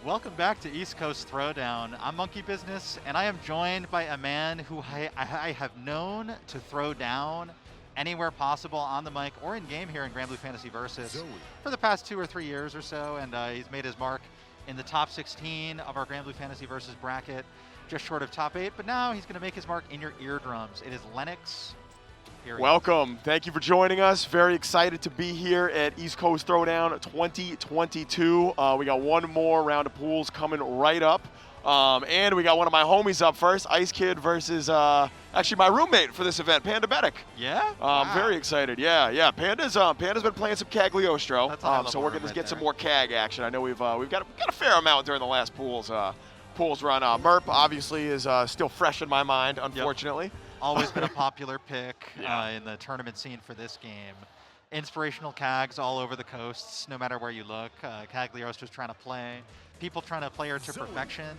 Welcome back to East Coast Throwdown. I'm Monkey Business, and I am joined by a man who I have known to throw down anywhere possible on the mic or in game here in Granblue Fantasy Versus Zooey. for the past 2 or 3 years or so, and he's made his mark in the top 16 of our Granblue Fantasy Versus bracket, just short of top 8, but now he's going to make his mark in your eardrums. It is Lennox. Period. Welcome. Thank you for joining us. Very excited to be here at East Coast Throwdown 2022. We got one more round of pools coming right up. And we got one of my homies up first, IceKid versus actually my roommate for this event, Pandabetic. Yeah? I'm very excited. Yeah. Panda's been playing some Cagliostro. So we're gonna get some more Cag action. I know we've got a fair amount during the last pools run. Merp obviously is still fresh in my mind, unfortunately. Yep. Always been a popular pick in the tournament scene for this game. Inspirational Cags all over the coasts, no matter where you look. Cagliostro's trying to play. People trying to play her to perfection.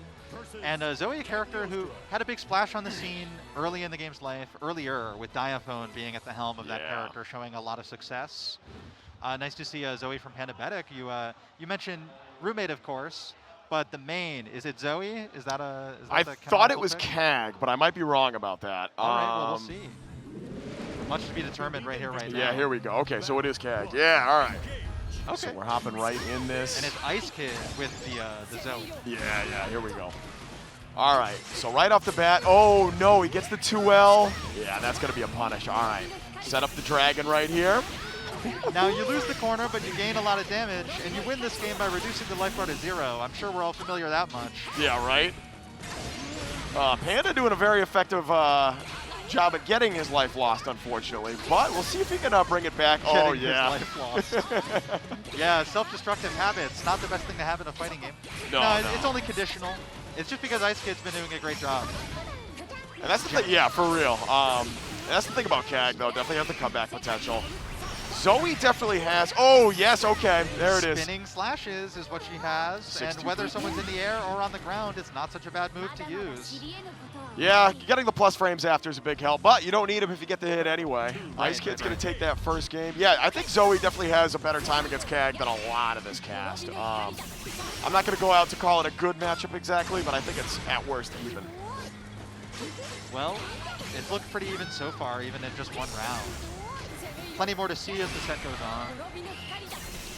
And Zooey, a character who had a big splash on the scene early in the game's life, earlier with Diaphone being at the helm of that character, showing a lot of success. Nice to see Zooey from Pandabetic. You mentioned roommate, of course. But the main, is it Zooey? Is that I thought it was Cag, but I might be wrong about that. All right, well, we'll see. Much to be determined right here, right now. Yeah, here we go. Okay, so it is Cag. Yeah, all right. Okay. So we're hopping right in this. And it's IceKid with the Zooey. Yeah, here we go. All right, so right off the bat, oh no, he gets the 2L. Yeah, that's gonna be a punish. All right, set up the dragon right here. Now you lose the corner, but you gain a lot of damage, and you win this game by reducing the life bar to 0. I'm sure we're all familiar that much. Yeah, right? Panda doing a very effective job at getting his life lost, unfortunately. But we'll see if he can bring it back. Oh, yeah. His life lost. Yeah, self-destructive habits, not the best thing to have in a fighting game. No. It's only conditional. It's just because IceKid's been doing a great job. And that's the thing, yeah, for real. That's the thing about Cag, though. Definitely have the comeback potential. Zooey definitely has. Oh, yes, okay. There it is. Spinning slashes is what she has, and whether someone's in the air or on the ground, it's not such a bad move to use. Yeah, getting the plus frames after is a big help, but you don't need them if you get the hit anyway. IceKid's going to take that first game. Yeah, I think Zooey definitely has a better time against Cag than a lot of this cast. I'm not going to go out to call it a good matchup exactly, but I think it's at worst even. Well, it's looked pretty even so far, even in just one round. Plenty more to see as the set goes on.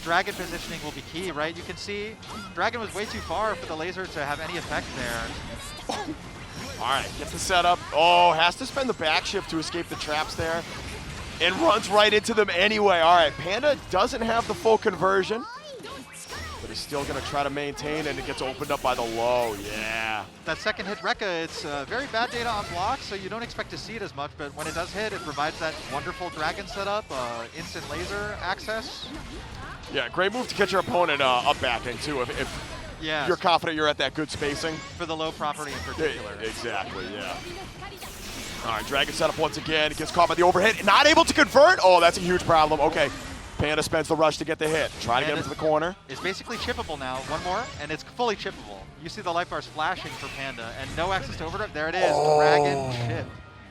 Dragon positioning will be key, right? You can see Dragon was way too far for the laser to have any effect there. All right, get the setup. Oh, has to spend the back shift to escape the traps there. And runs right into them anyway. All right, Panda doesn't have the full conversion, but he's still gonna try to maintain, and it gets opened up by the low, yeah. That second hit Rekka, it's very bad data on blocks, so you don't expect to see it as much, but when it does hit, it provides that wonderful dragon setup, instant laser access. Yeah, great move to get your opponent up backing too, if you're confident you're at that good spacing. For the low property in particular. Exactly, yeah. All right, dragon setup once again, gets caught by the overhit, not able to convert. Oh, that's a huge problem, okay. Panda spends the rush to get the hit. Try to get him to the corner. It's basically chippable now. One more, and it's fully chippable. You see the life bars flashing for Panda, and no access to overdrive. There it is, Dragon chip.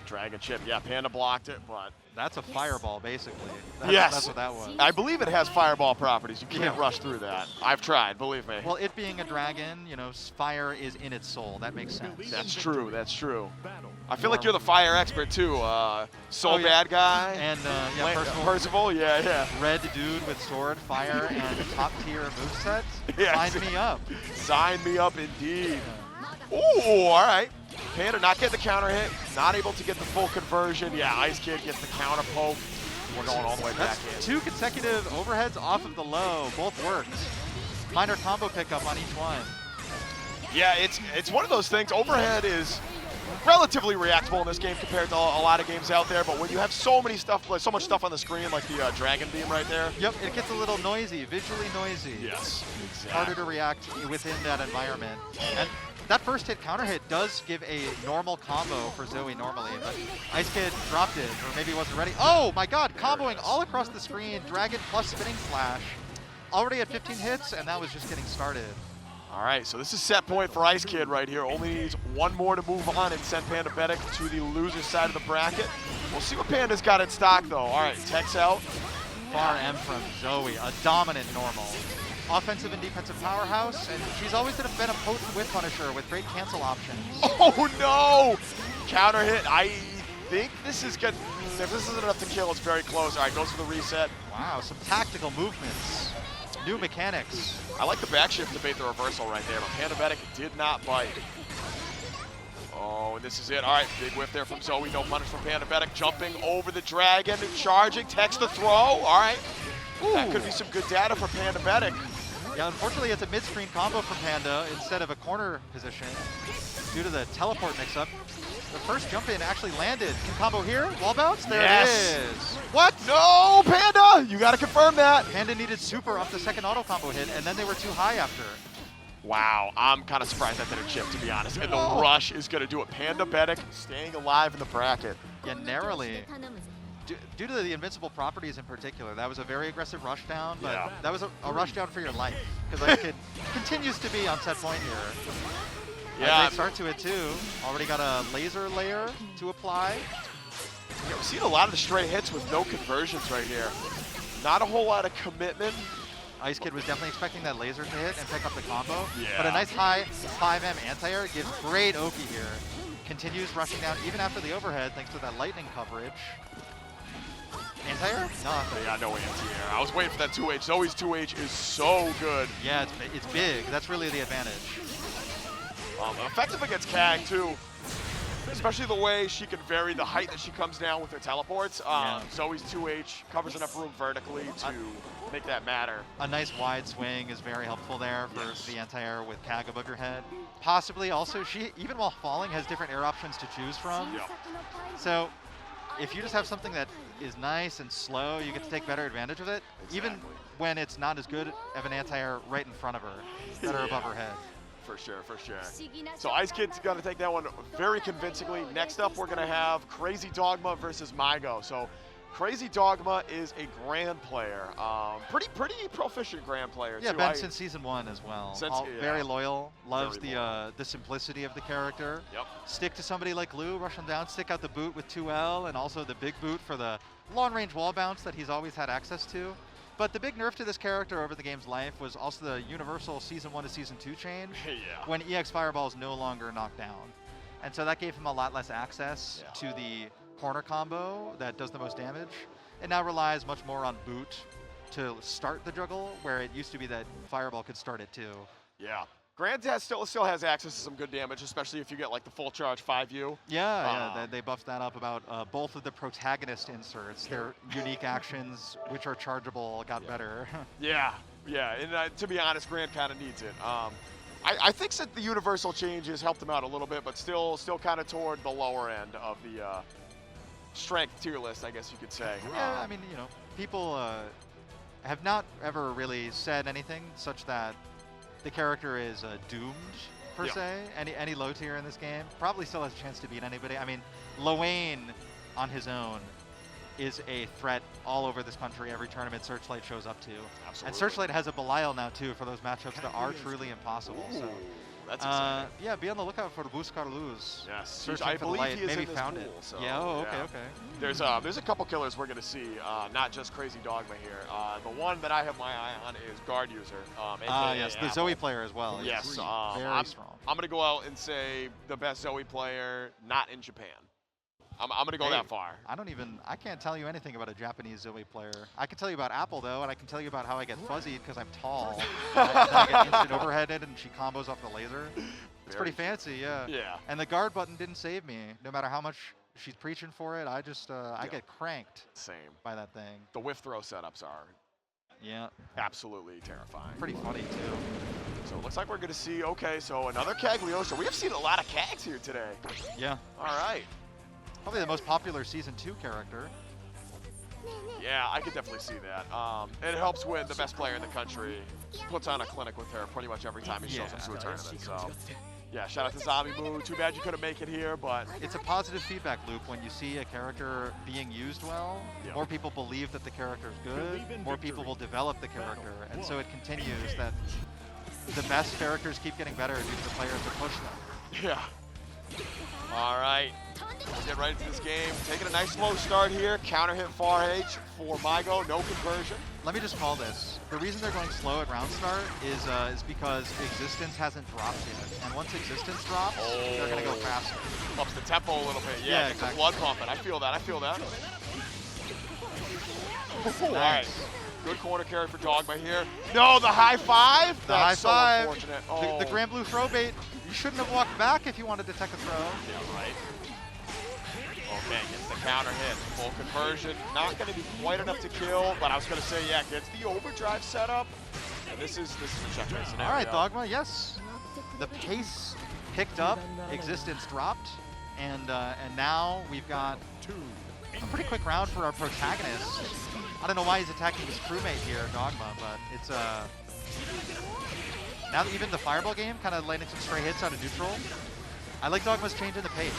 Dragon chip, yeah, Panda blocked it, but... That's a fireball, basically. That's what that was. I believe it has fireball properties. You can't rush through that. I've tried, believe me. Well, it being a dragon, you know, fire is in its soul. That makes sense. That's true, that's true. I feel like you're the fire expert, too. Bad guy. And, Percival, yeah. Red dude with sword, fire, and top-tier moveset. Yes. Sign me up. Sign me up, indeed. Ooh, all right. Panda not getting the counter hit, not able to get the full conversion. Yeah, IceKid gets the counter poke. We're going all the way back in. 2 consecutive overheads off of the low. Both worked. Minor combo pickup on each one. Yeah, it's one of those things. Overhead is relatively reactable in this game compared to a lot of games out there, but when you have so much stuff on the screen, like the dragon beam right there. Yep, it gets a little noisy, visually noisy. Yes, exactly. Harder to react within that environment. And that first hit counter hit does give a normal combo for Zooey normally, but IceKid dropped it, or maybe wasn't ready. Oh my god, comboing all across the screen, Dragon plus spinning slash. Already at 15 hits, and that was just getting started. All right, so this is set point for IceKid right here. Only needs one more to move on and send Pandabetic to the loser side of the bracket. We'll see what Panda's got in stock, though. All right, tech's out. Far M from Zooey, a dominant normal. offensive and defensive powerhouse, and she's always been a potent whiff punisher with great cancel options. Oh no! Counter hit. I think this is good. If this isn't enough to kill, it's very close. All right, goes for the reset. Wow, some tactical movements. New mechanics. I like the back shift to bait the reversal right there, but Pandabetic did not bite. Oh, and this is it. All right, big whiff there from Zooey. No punish from Pandabetic. Jumping over the dragon and charging. Text the throw. All right. Ooh. That could be some good data for Pandabetic. Yeah, unfortunately, it's a mid-screen combo from Panda instead of a corner position due to the teleport mix-up. The first jump in actually landed. Can combo here? Wall bounce? There it is. What? No, Panda! You got to confirm that. Panda needed super off the second auto combo hit, and then they were too high after. Wow, I'm kind of surprised that didn't chip, to be honest. And the rush is going to do it. Pandabetic staying alive in the bracket. Yeah, narrowly. Due to the invincible properties in particular, that was a very aggressive rush down, but that was a rush down for your life, because IceKid continues to be on set point here. Yeah, great start to it too. Already got a laser layer to apply. Yeah, we've seen a lot of the straight hits with no conversions right here. Not a whole lot of commitment. IceKid was definitely expecting that laser to hit and pick up the combo, but a nice high 5M anti-air gives great Oki here. Continues rushing down even after the overhead thanks to that lightning coverage. Anti-air? Nothing. Yeah, no anti-air. I was waiting for that 2H. Zoe's 2H is so good. Yeah, it's big. That's really the advantage. Effective against Cag too, especially the way she can vary the height that she comes down with her teleports. Zoe's 2H covers enough room vertically to make that matter. A nice wide swing is very helpful there for the anti-air with Cag above your head. Possibly also, she, even while falling, has different air options to choose from. So if you just have something that is nice and slow, you get to take better advantage of it, even when it's not as good of an anti-air right in front of her, that are above her head. For sure, for sure. So IceKid's got to take that one very convincingly. Next up, we're going to have Crazydogma versus Maigo. So Crazydogma is a Gran player. Pretty proficient Gran player, yeah, too. Been since season 1 as well. Very loyal. Loves the simplicity of the character. Stick to somebody like Lou, rush him down, stick out the boot with 2L, and also the big boot for the long-range wall bounce that he's always had access to. But the big nerf to this character over the game's life was also the universal Season 1 to Season 2 change when EX Fireball is no longer knocked down. And so that gave him a lot less access to the corner combo that does the most damage. It now relies much more on boot to start the juggle, where it used to be that Fireball could start it too. Yeah. Gran still has access to some good damage, especially if you get like the full charge 5U. Yeah, they buffed that up about both of the protagonist inserts. Their unique actions, which are chargeable, got better. Yeah, and to be honest, Gran kind of needs it. I think that the universal changes helped him out a little bit, but still kind of toward the lower end of the strength tier list, I guess you could say. Yeah, I mean, you know, people have not ever really said anything such that the character is doomed, per se. Any low tier in this game probably still has a chance to beat anybody. I mean, Lowain on his own is a threat all over this country every tournament Searchlight shows up to. Absolutely. And Searchlight has a Belial now, too, for those matchups that are truly impossible. Ooh, so, that's exciting. Yeah, be on the lookout for the Buscar lose. Yes, I believe he is maybe in this found pool, it. so, yeah, okay. There's a couple killers we're going to see, not just Crazydogma here. The one that I have my eye on is Guard User. Yes, the Zooey player as well. Yes, very strong. I'm going to go out and say the best Zooey player, not in Japan. I'm going to go that far. I can't tell you anything about a Japanese Zooey player. I can tell you about Apple, though, and I can tell you about how I get fuzzied because I'm tall. I get instant overheaded, and she combos off the laser. It's pretty fancy, yeah. And the guard button didn't save me. No matter how much she's preaching for it, I just, I get cranked by that thing. The whiff throw setups are absolutely terrifying. Pretty funny, too. So it looks like we're going to see, so another Cagliostro. We have seen a lot of Cags here today. Yeah. All right. Probably the most popular Season 2 character. Yeah, I could definitely see that. It helps when the best player in the country puts on a clinic with her pretty much every time he shows up to a tournament. So, yeah, shout out to Zombie Moo. Too bad you couldn't make it here, but it's a positive feedback loop when you see a character being used well. More people believe that the character is good. More people will develop the character, and so it continues that the best characters keep getting better due to the players that push them. Yeah. All right. Let's get right into this game. Taking a nice slow start here. Counter hit far H for Maigo. No conversion. Let me just call this. the reason they're going slow at round start is because Existence hasn't dropped yet. And once Existence drops, they're going to go faster. Ups the tempo a little bit. Yeah, Gets exactly. the blood pumping. I feel that. I feel that. Nice. All right. Good corner carry for Dogma here. No, the high five? The That's high five. so unfortunate. Oh. The Granblue throw bait, you shouldn't have walked back if you wanted to tech a throw. Yeah, right. Okay, gets the counter hit. Full conversion. Not going to be quite enough to kill, but I was going to say, yeah, gets the overdrive setup. And this is a checkmate scenario. All right, Dogma, yes. The pace picked up, Existence dropped, and now we've got a pretty quick round for our protagonist. I don't know why he's attacking his crewmate here, Dogma, but it's now that even the Fireball game kind of landing some stray hits out of neutral. I like Dogma's change in the pace.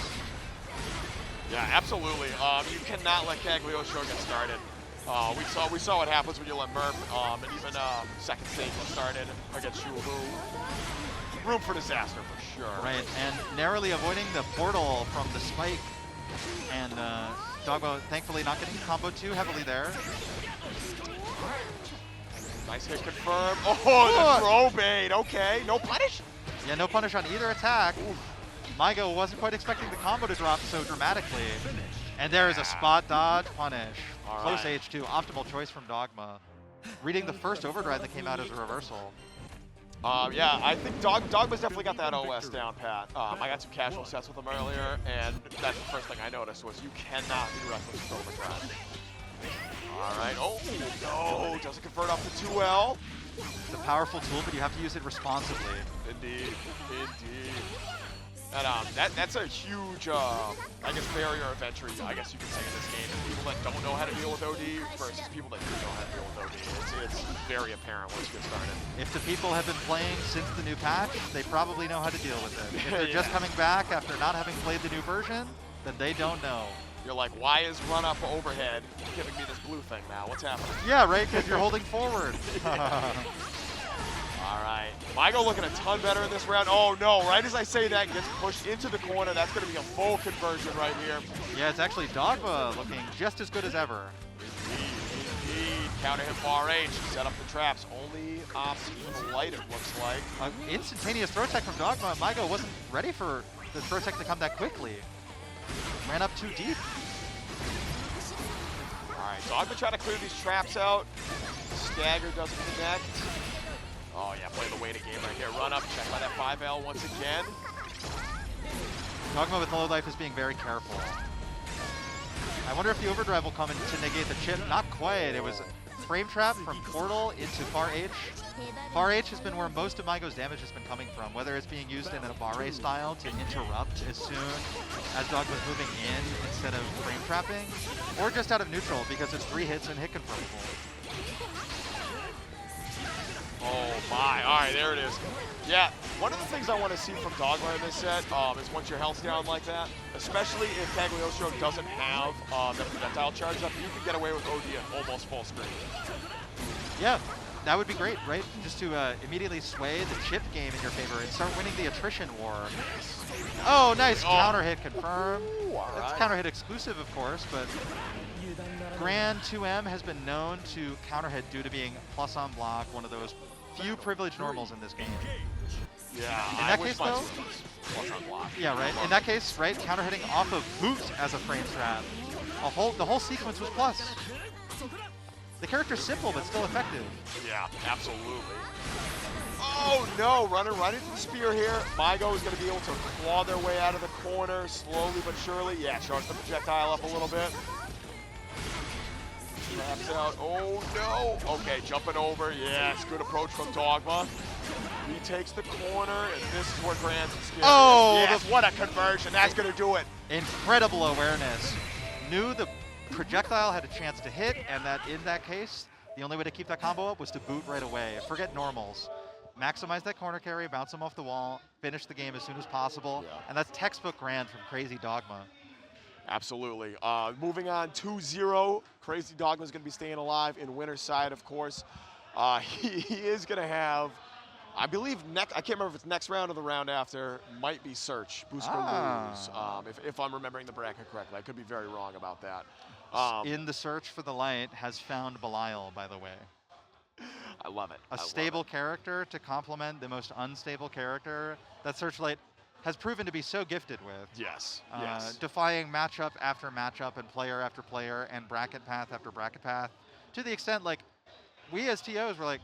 Yeah, absolutely. You cannot let Cagliostro get started. We saw what happens when you let Merp and even second stage get started against Shuhu. Room for disaster for sure. Right, and narrowly avoiding the portal from the spike, and Dogma thankfully not getting comboed too heavily there. Nice hit confirmed. Oh, the throw bait. Okay, no punish. Yeah, no punish on either attack. Maigo wasn't quite expecting the combo to drop so dramatically. And there is a spot dodge punish. Close H2, optimal choice from Dogma. Reading the first overdrive that came out as a reversal. Yeah, I think Dogma's definitely got that OS down pat. I got some casual sets with him earlier, and that's the first thing I noticed was you cannot be reckless with overdrive. All right, oh no, doesn't convert off the 2L. It's a powerful tool, but you have to use it responsibly. Indeed, indeed. And that's a huge, I guess, barrier of entry, I guess you could say, in this game. People that don't know how to deal with OD versus people that do know how to deal with OD. It's very apparent once you get started. If the people have been playing since the new patch, they probably know how to deal with it. If they're just coming back after not having played the new version, then they don't know. You're like, why is run up overhead giving me this blue thing now? What's happening? Yeah, right, because you're holding forward. All right, Maigo looking a ton better in this round. Oh no, right as I say that, gets pushed into the corner. That's gonna be a full conversion right here. Yeah, it's actually Dogma looking just as good as ever. Indeed. Counter hit far H, set up the traps. Only ops even light, it looks like. Instantaneous throw tech from Dogma. Maigo wasn't ready for the throw tech to come that quickly. Ran up too deep. All right, Dogma trying to clear these traps out. Stagger doesn't connect. Oh yeah, play the weighted game right here. Run up, check by that 5L once again. Dogma with low life is being very careful. I wonder if the overdrive will come in to negate the chip. Not quite. It was frame trap from Portal into far H. Far H has been where most of Maigo's damage has been coming from, whether it's being used in a barre style to interrupt as soon as Dogma's moving in instead of frame trapping, or just out of neutral because it's 3 hits and hit confirmable. Oh my, all right, there it is. Yeah, one of the things I want to see from Dogma in this set is once your health's down like that, especially if Cagliostro doesn't have the projectile charge up, you can get away with OD at almost full screen. Yeah, that would be great, right? Just to immediately sway the chip game in your favor and start winning the attrition war. Oh, nice counter hit confirmed. That's counter hit exclusive, of course, but Gran 2M has been known to counter hit due to being plus on block, one of those few privileged normals in this game. Yeah, in that case, though, plus on block. Yeah, right. In that case, right, counter hitting off of boot as a frame trap. The whole sequence was plus. The character's simple, but still effective. Yeah, absolutely. Oh no, running right into the spear here. Maigo is going to be able to claw their way out of the corner slowly but surely. Yeah, charge the projectile up a little bit. Traps out. Oh no. Okay, jumping over. Yes, good approach from Dogma. He takes the corner, and this is where Gran's scary. Oh, yes, what a conversion. That's going to do it. Incredible awareness. Knew the projectile had a chance to hit, and that in that case, the only way to keep that combo up was to boot right away. Forget normals. Maximize that corner carry, bounce him off the wall, finish the game as soon as possible, and that's textbook Gran from Crazydogma. Absolutely. Moving on, 2-0. Crazydogma is going to be staying alive in winner's side, of course. He is going to have, I believe, I can't remember if it's next round or the round after, might be Search, Buscar lose, if I'm remembering the bracket correctly. I could be very wrong about that. In the search for the light has found Belial, by the way. I love it. A stable character to complement the most unstable character that Searchlight has proven to be so gifted with. Yes. Defying matchup after matchup and player after player and bracket path after bracket path, to the extent like we as TOs were like,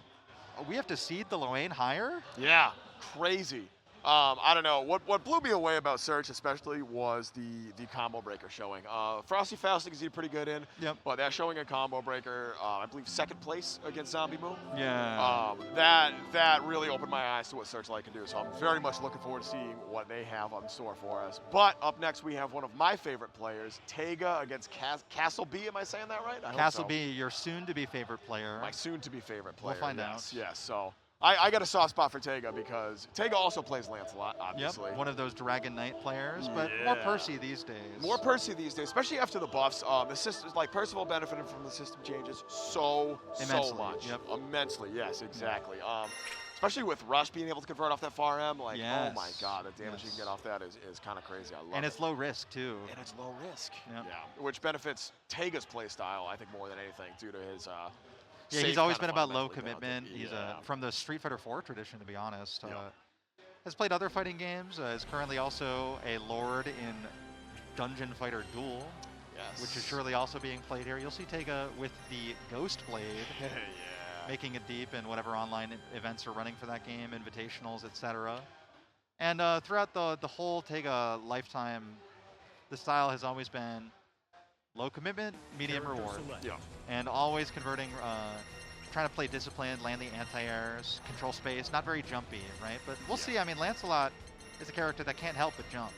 oh, we have to seed the Lowain higher? Yeah, crazy. I don't know. What blew me away about Search especially was the combo breaker showing. Frosty Faust is pretty good in. Yep. But that showing a combo breaker, I believe second place against Zombie Moon. Yeah. That really opened my eyes to what Searchlight can do. So I'm very much looking forward to seeing what they have on store for us. But up next we have one of my favorite players, Teiga against casselB. Am I saying that right? I hope so. casselB, your soon-to-be favorite player. My soon-to-be favorite player. We'll find out. Yes. So. I got a soft spot for Teiga because Teiga also plays Lancelot, obviously. Yep, one of those Dragon Knight players, but more Percy these days. More Percy these days, especially after the buffs. The system, like Percival benefited from the system changes so much. Yep. Immensely, yes, exactly. Especially with Rush being able to convert off that far M, like, oh my god, the damage you can get off that is kind of crazy. I love it. And it's low risk, too. And it's low risk. Yep. Yeah, which benefits Teiga's playstyle, I think, more than anything, due to his... yeah, he's always been about low commitment. He's from the Street Fighter 4 tradition, to be honest. Has played other fighting games. Is currently also a Lord in Dungeon Fighter Duel, which is surely also being played here. You'll see Teiga with the Ghost Blade, making it deep in whatever online events are running for that game, invitationals, etc. And throughout the whole Teiga lifetime, the style has always been low commitment, medium reward. And always converting, trying to play disciplined, land the anti-airs, control space, not very jumpy, right? But we'll see. I mean, Lancelot is a character that can't help but jump.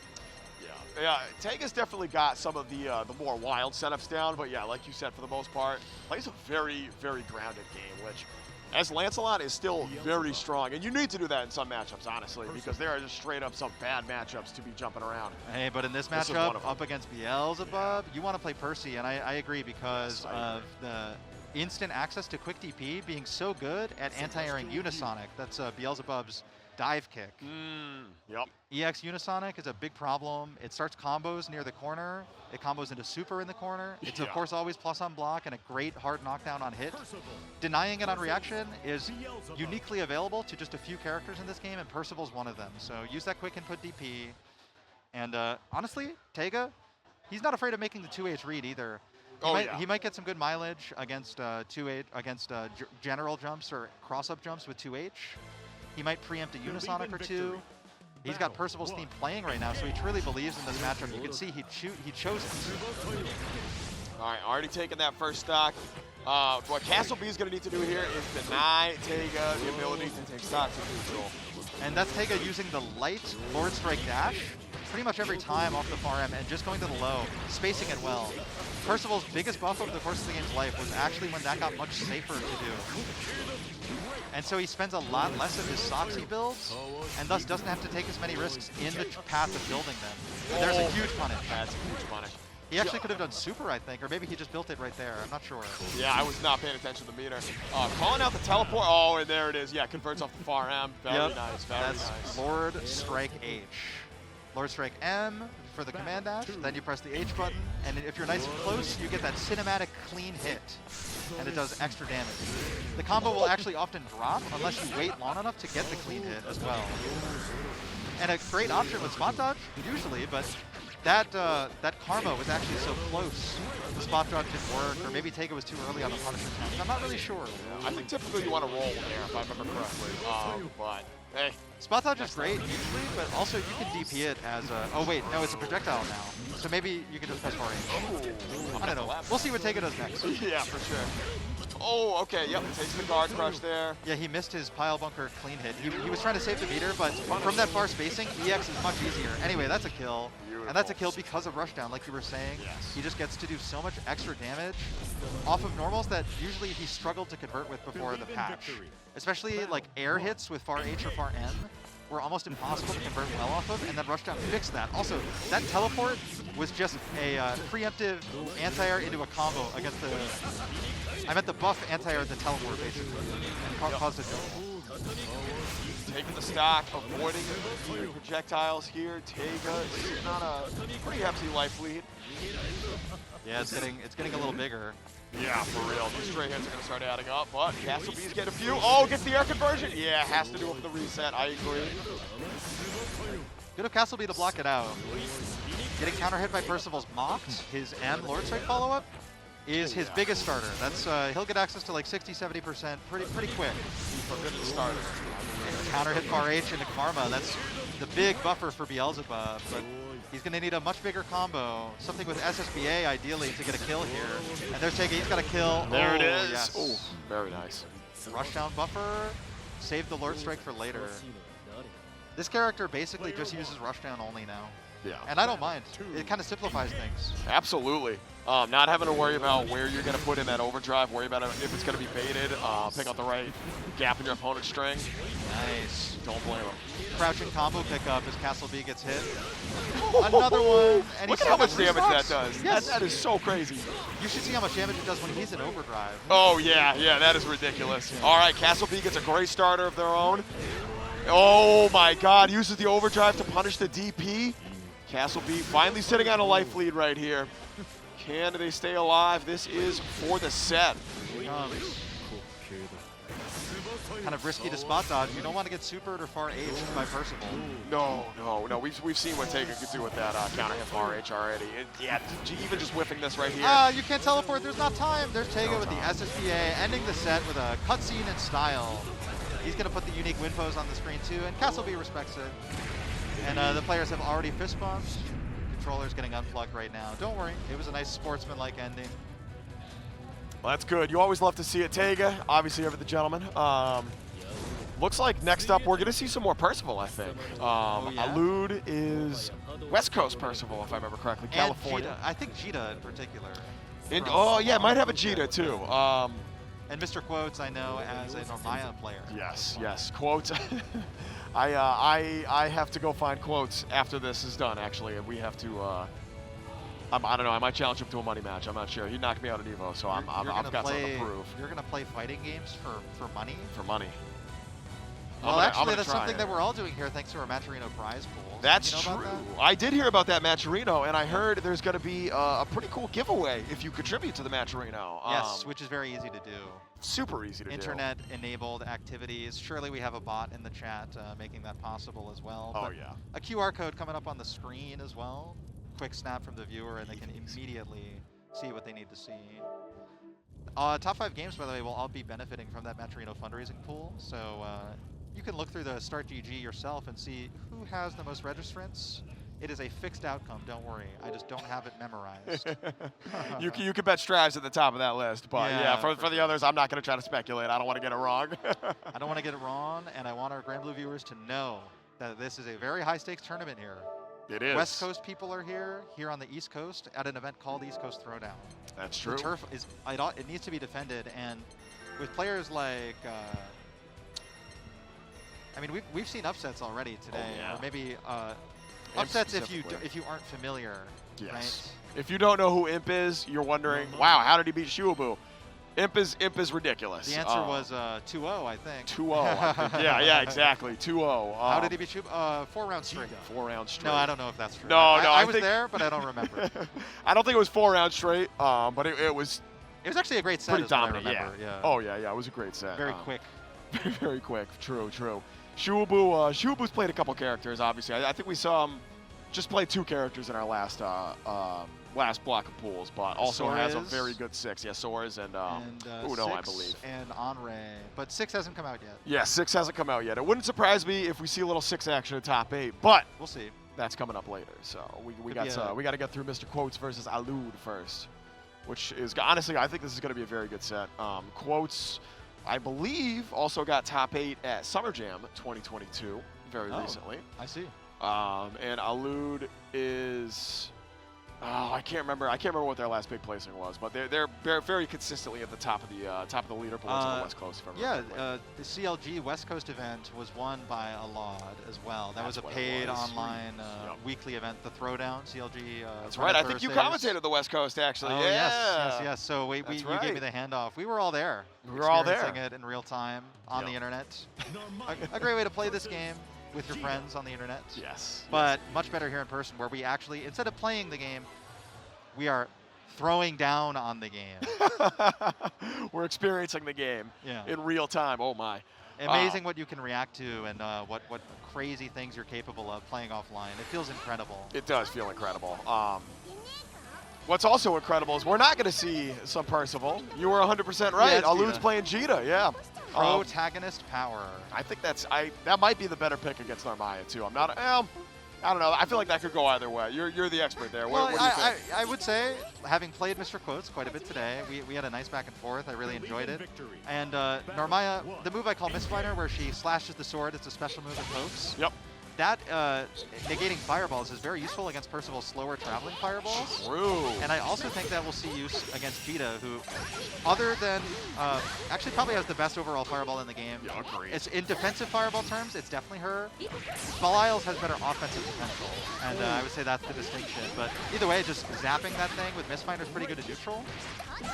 Yeah, Teiga's definitely got some of the more wild setups down, but yeah, like you said, for the most part, plays a very, very grounded game, which, as Lancelot is still very strong, and you need to do that in some matchups, honestly, because there are just straight up some bad matchups to be jumping around. Hey, but in this matchup, up against Beelzebub, you want to play Percy, and I agree because of the instant access to quick DP being so good at anti-airing Unisonic. That's Beelzebub's dive kick. EX Unisonic is a big problem. It starts combos near the corner. It combos into super in the corner. It's of course always plus on block and a great hard knockdown on hit. Denying it on reaction is uniquely available to just a few characters in this game, and Percival's one of them. So use that quick input DP. And honestly, Teiga, he's not afraid of making the 2H read either. He might get some good mileage against 2H against general jumps or cross-up jumps with 2H. He might preempt a Unisonic or two. He's got Percival's theme playing right now, so he truly believes in this matchup. You can see he chose it. All right, already taking that first stock. What casselB is going to need to do here is deny Teiga the ability to take stocks in neutral. And that's Teiga using the light Lord Strike dash pretty much every time off the far end and just going to the low, spacing it well. Percival's biggest buff over the course of the game's life was actually when that got much safer to do. And so he spends a lot less of his stocks he builds, and thus doesn't have to take as many risks in the path of building them. And there's a huge punish. That's a huge punish. He actually could have done super, I think, or maybe he just built it right there. I'm not sure. Yeah, I was not paying attention to the meter. Calling out the teleport. Oh, and there it is. Yeah, converts off the far M. Very nice. Very nice. Lord Strike H. Lord Strike M for the command dash, then you press the H button, and if you're nice and close, you get that cinematic clean hit, and it does extra damage. The combo will actually often drop unless you wait long enough to get the clean hit as well. And a great option with spot dodge, usually, but that karma was actually so close. The spot dodge didn't work, or maybe Teiga was too early on the punishment attempt. I'm not really sure. I think typically you want to roll there, if I remember correctly. But hey, spot dodge is great usually, but also you can DP it as a. Oh wait, no, it's a projectile now. So maybe you can just press range. I don't know. We'll see what Teiga does next. Yeah, for sure. Oh, okay, yep, takes the guard crush there. Yeah, he missed his pile bunker clean hit. He was trying to save the meter, but from that far spacing, EX is much easier. Anyway, that's a kill. Beautiful. And that's a kill because of rushdown, like you were saying. Yes. He just gets to do so much extra damage off of normals that usually he struggled to convert with before the patch. Especially like air hits with far H or far N were almost impossible to convert well off of, and then rushdown fixed that. Also, that teleport was just a preemptive anti-air into a combo against the... I meant the buff anti-air the teleport, basically, and caused a jump. Taking the stock, avoiding the projectiles here. Teiga is not a pretty hefty life lead. Yeah, it's getting a little bigger. Yeah, for real. These stray hits are going to start adding up, but casselB's getting a few. Oh, gets the air conversion. Yeah, has to do it with the reset. I agree. Good of casselB to block it out. Getting counter hit by Percival's mocked. His M Lord Strike follow-up is his biggest starter. That's he'll get access to like 60-70% pretty quick. For good starter. And counter hit far H into Karma. That's the big buffer for Beelzebub, but he's going to need a much bigger combo. Something with SSBA ideally to get a kill here. And there's Teiga. He's got a kill. There it is. Yes. Oh, very nice. Rushdown buffer. Save the Lord Strike for later. This character basically just uses Rushdown only now. Yeah. And I don't mind. It kind of simplifies things. Absolutely. Not having to worry about where you're going to put in that overdrive, worry about if it's going to be baited, pick out the right gap in your opponent's string. Nice. Don't blame him. Crouching combo pickup as casselB gets hit. Another one. And Look he at how much still damage has that restocks. does. Yes. That is so crazy. You should see how much damage it does when he's in overdrive. Oh, yeah, that is ridiculous. All right, casselB gets a great starter of their own. Oh, my God. Uses the overdrive to punish the DP. casselB finally sitting on a life lead right here. Can they stay alive? This is for the set. Kind of risky to spot dodge. You don't want to get supered or far H'd by Percival. No. We've seen what Teiga could do with that counter hit far H already. Yeah, even just whiffing this right here. You can't teleport. There's not time. There's Teiga with the SSBA, ending the set with a cutscene in style. He's going to put the unique win pose on the screen too, and casselB respects it. And the players have already fist bumped. Controller's getting unplugged right now. Don't worry. It was a nice sportsman-like ending. Well, that's good. You always love to see it. Teiga, obviously over the gentleman. Looks like next up we're going to see some more Percival, I think. Alaude is West Coast Percival, if I remember correctly, California. And Djeeta. I think Djeeta in particular. Oh, yeah, might have a Djeeta, too. And MrQuotes, I know, as a Narmaya player. Yes. Quotes. I have to go find Quotes after this is done, actually. And we have to... I don't know. I might challenge him to a money match. I'm not sure. He knocked me out at Evo, so I've got something to prove. You're going to play fighting games for money? For money. Well, actually, that's something that we're all doing here thanks to our Matcherino prize pool. That's true. I did hear about that Matcherino, and I heard there's going to be a pretty cool giveaway if you contribute to the Matcherino. Yes, which is very easy to do. Super easy to do. Internet-enabled activities. Surely we have a bot in the chat making that possible as well. Oh, but yeah. A QR code coming up on the screen as well. Quick snap from the viewer, and they can immediately see what they need to see. Top 5 games, by the way, will all be benefiting from that Matcherino fundraising pool. So you can look through the Start GG yourself and see who has the most registrants. It is a fixed outcome, don't worry. I just don't have it memorized. you can bet Strav's at the top of that list, but yeah, for the others, I'm not going to try to speculate. I don't want to get it wrong. I don't want to get it wrong, and I want our Granblue viewers to know that this is a very high-stakes tournament here. It is. West Coast people are here on the East Coast, at an event called East Coast Throwdown. That's true. The turf it needs to be defended, and with players like, I mean, we've seen upsets already today, or maybe upsets if you aren't familiar. Yes. Right? If you don't know who Imp is, you're wondering, wow, how did he beat Shuabu? Imp is ridiculous. The answer was 2-0, I think. 2-0. Yeah, exactly. 2-0. How did he beat Shuabu? 4 rounds straight. 4 rounds straight. No, I don't know if that's true. No, I was there, but I don't remember. I don't think it was 4 rounds straight, but it was. It was actually a great set. Pretty dominant. I remember. Yeah. Oh yeah, it was a great set. Very quick. Very quick. True. Shuabu's played a couple characters. Obviously, I think we saw him just play 2 characters in our last block of pools, but also Soares, has a very good 6. Yeah, Soares and Uno, I believe. And Onre, but 6 hasn't come out yet. Yeah, 6 hasn't come out yet. It wouldn't surprise me if we see a little 6 action in top 8, but we'll see. That's coming up later. So we got to get through MrQuotes versus Alaude first, which is honestly I think this is going to be a very good set. Quotes, I believe, also got top 8 at Summer Jam 2022 very recently. I see. And Alaude is, I can't remember what their last big placing was, but they're very consistently at the top of the leaderboards on the West Coast. The CLG West Coast event was won by Alaude as well. That was a paid online weekly event, the Throwdown CLG. That's right. I think you commentated the West Coast actually. Oh, yeah. Yes. So you gave me the handoff. We were all there. We were all there. Experiencing it in real time on the internet. A great way to play this game with your friends on the internet. Yes. But much better here in person, where we actually, instead of playing the game, we are throwing down on the game. We're experiencing the game in real time. Oh my. Amazing what you can react to and what crazy things you're capable of playing offline. It feels incredible. It does feel incredible. What's also incredible is we're not going to see some Percival. You were 100% right. Yeah, Alaude's playing Djeeta, yeah. Protagonist power. I think that might be the better pick against Narmaya too. I'm not. I don't know. I feel like that could go either way. You're the expert there. What do you think? I would say, having played MrQuotes quite a bit today, we had a nice back and forth. I really enjoyed it. And Narmaya, the move I call Mistfighter, where she slashes the sword, it's a special move and pokes. Yep. That negating fireballs is very useful against Percival's slower traveling fireballs. True. And I also think that we'll see use against Djeeta, who, other than, actually probably has the best overall fireball in the game. Yeah, agreed. It's in defensive fireball terms, it's definitely her. Belial's has better offensive potential, and I would say that's the distinction. But either way, just zapping that thing with Mistfighter is pretty good at neutral.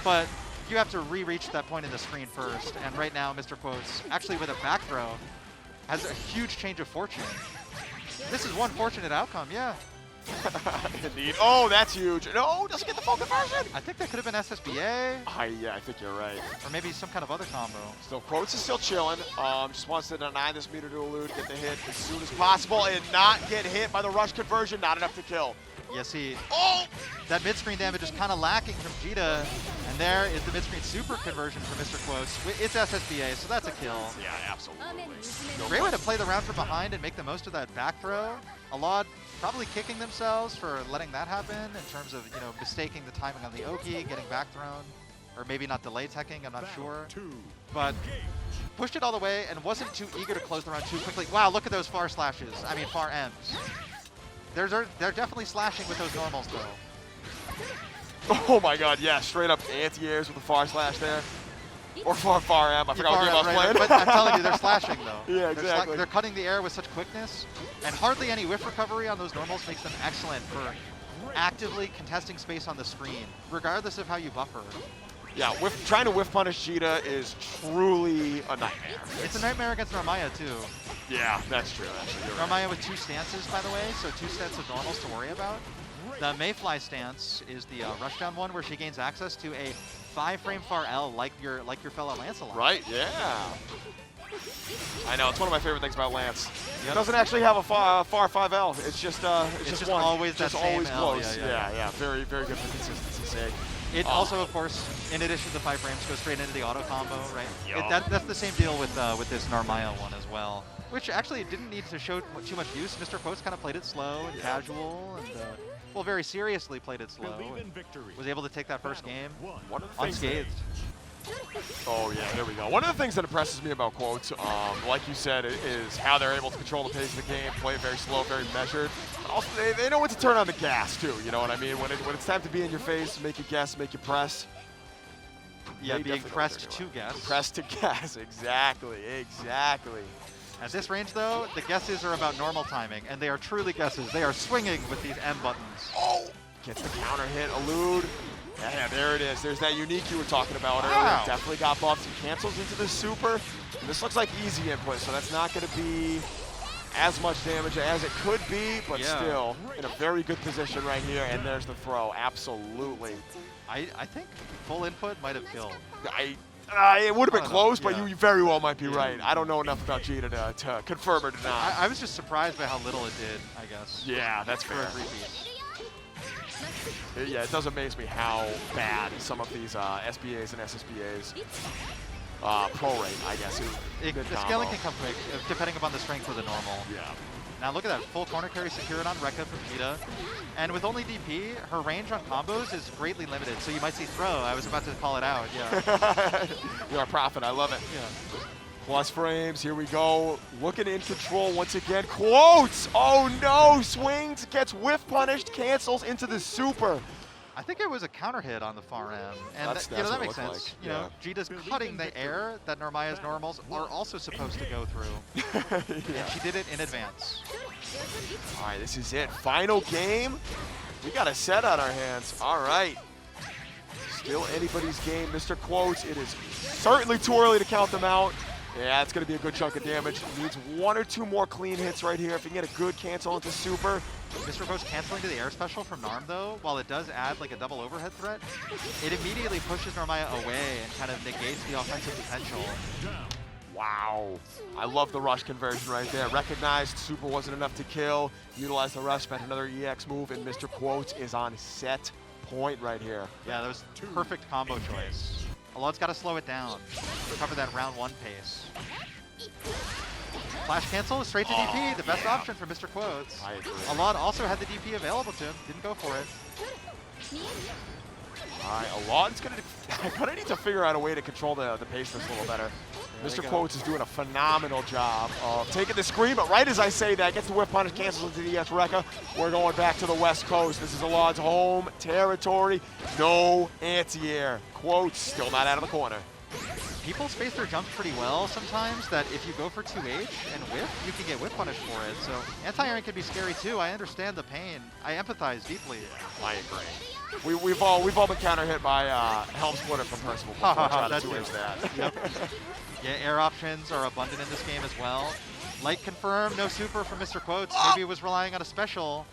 But you have to re-reach that point in the screen first, and right now, MrQuotes, actually with a back throw, has a huge change of fortune. This is one fortunate outcome, yeah. Indeed. Oh, that's huge. No, doesn't get the full conversion. I think that could have been SSBA. Yeah, I think you're right. Or maybe some kind of other combo. So Quotes is still chilling. Just wants to deny this meter to Alaude, get the hit as soon as possible, and not get hit by the rush conversion. Not enough to kill. Yeah, see, oh! That mid-screen damage is kind of lacking from Djeeta, and there is the mid-screen super conversion for MrQuotes. It's SSBA, so that's a kill. Yeah, absolutely. Great way to play the round from behind and make the most of that back throw. Alaude probably kicking themselves for letting that happen in terms of, mistaking the timing on the Oki, getting back thrown, or maybe not delay teching, I'm not sure. But pushed it all the way and wasn't too eager to close the round too quickly. Wow, look at those far slashes. I mean, far M's. They're definitely slashing with those normals, though. Oh my god, yeah, straight up anti-airs with a far slash there. Or far M, I forgot what game I was playing. But I'm telling you, they're slashing, though. Yeah, exactly. They're cutting the air with such quickness, and hardly any whiff recovery on those normals makes them excellent for actively contesting space on the screen, regardless of how you buffer. Yeah, trying to whiff punish Djeeta is truly a nightmare. It's a nightmare against Narmaya, too. Yeah, that's true. Narmaya with 2 stances, by the way, so 2 sets of normals to worry about. The Mayfly stance is the rushdown one, where she gains access to a 5-frame far L like your fellow Lancelot. Right, yeah. I know, it's one of my favorite things about Lance. It doesn't actually have a far 5L. It's just one. Always that same always L. close. Yeah. Very, very good for consistency's sake. It also, of course, in addition to 5 frames, goes straight into the auto combo, right? Yep. That's the same deal with this Narmaya one as well, which actually didn't need to show too much use. MrQuotes kind of played it slow and casual, and well, very seriously played it slow. And was able to take that first game unscathed. Oh yeah, there we go. One of the things that impresses me about Quotes, like you said, is how they're able to control the pace of the game, play it very slow, very measured. Also, they know when to turn on the gas too. You know what I mean? When it's time to be in your face, make you guess, make you press. Yeah, being pressed to guess. Pressed to guess, exactly. At this range, though, the guesses are about normal timing, and they are truly guesses. They are swinging with these M buttons. Oh! Gets the counter hit, Alaude. Yeah, there it is. There's that unique you were talking about earlier. Definitely got buffed. He cancels into the super. And this looks like easy input, so that's not going to be as much damage as it could be, but still in a very good position right here. And there's the throw. Absolutely. I think full input might have killed. It would have been close, but you very well might be right. I don't know enough about Djeeta to confirm or deny. I was just surprised by how little it did, I guess. Yeah, that's fair. Yeah, it does amaze me how bad some of these SBAs and SSBAs prorate, I guess. The scaling can come quick, depending upon the strength of the normal. Yeah. Now look at that, full corner carry secured on Rekka from Djeeta. And with only DP, her range on combos is greatly limited, so you might see throw. I was about to call it out, yeah. You're a prophet, I love it. Yeah. Plus frames, here we go. Looking in control once again. Quotes! Oh no! Swings, gets whiff punished, cancels into the super. I think it was a counter hit on the far end. And that makes sense. Like. Djeeta's cutting the air that Narmaya's normals are also supposed to go through. And she did it in advance. All right, this is it. Final game. We got a set on our hands. All right. Still anybody's game. MrQuotes, it is certainly too early to count them out. Yeah, it's going to be a good chunk of damage. Needs 1 or 2 more clean hits right here. If you can get a good cancel into super. MrQuotes canceling to the air special from Narm, though, while it does add like a double overhead threat, it immediately pushes Narmaya away and kind of negates the offensive potential. Wow. I love the rush conversion right there. Recognized super wasn't enough to kill. Utilized the rush, spent another EX move, and MrQuotes is on set point right here. Yeah, that was perfect combo choice. Alaude's got to slow it down. Cover that round 1 pace. Flash cancel straight to DP, the best option for MrQuotes. I agree. Alaude also had the DP available to him, didn't go for it. All right, Alaude's gonna need to figure out a way to control the pace this a little better. MrQuotes is doing a phenomenal job of taking the screen, but right as I say that, gets the whiff punish, cancels into the ES Rekka. We're going back to the West Coast. This is Alaude's home territory. No anti-air. Quotes still not out of the corner. People space their jumps pretty well sometimes, that if you go for 2H and whiff, you can get whiff punished for it. So anti-airing can be scary too. I understand the pain. I empathize deeply. I agree. We've all been counter hit by Helm Splitter from Percival before trying to 2H that. Yep. Yeah, air options are abundant in this game as well. Light confirmed, no super from MrQuotes. Maybe it was relying on a special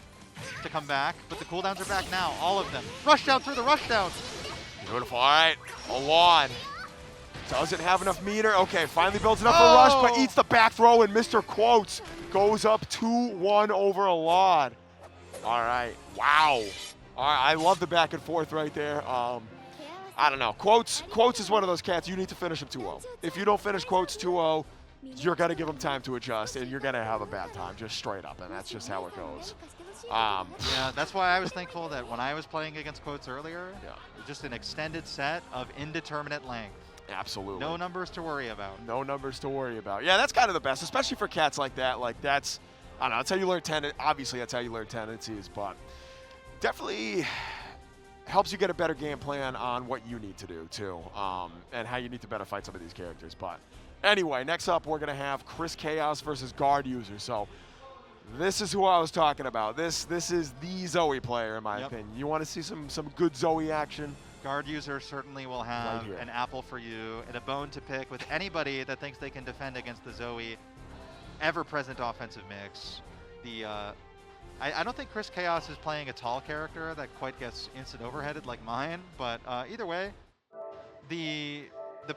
to come back, but the cooldowns are back now, all of them. Rushdown through the rushdown. Beautiful. All right, Alaude doesn't have enough meter. Okay, finally builds enough for a rush, but eats the back throw, and MrQuotes goes up 2-1 over Alaude. All right, wow. All right, I love the back and forth right there. I don't know. Quotes is one of those cats, you need to finish him 2-0. If you don't finish Quotes 2-0, you're going to give him time to adjust, and you're going to have a bad time, just straight up, and that's just how it goes. Yeah, that's why I was thankful that when I was playing against Quotes earlier, just an extended set of indeterminate length. Absolutely. No numbers to worry about. No numbers to worry about. Yeah, that's kind of the best, especially for cats like that. Like, that's, I don't know, that's how you learn obviously, that's how you learn tendencies, but definitely helps you get a better game plan on what you need to do, too, and how you need to better fight some of these characters. But anyway, next up, we're going to have Chris Chaos versus Guard User. So this is who I was talking about. This is the Zooey player, in my opinion. You want to see some good Zooey action? Guard User certainly will have an apple for you and a bone to pick with anybody that thinks they can defend against the Zooey ever-present offensive mix. I don't think Chris Chaos is playing a tall character that quite gets instant overheaded like mine, but either way, the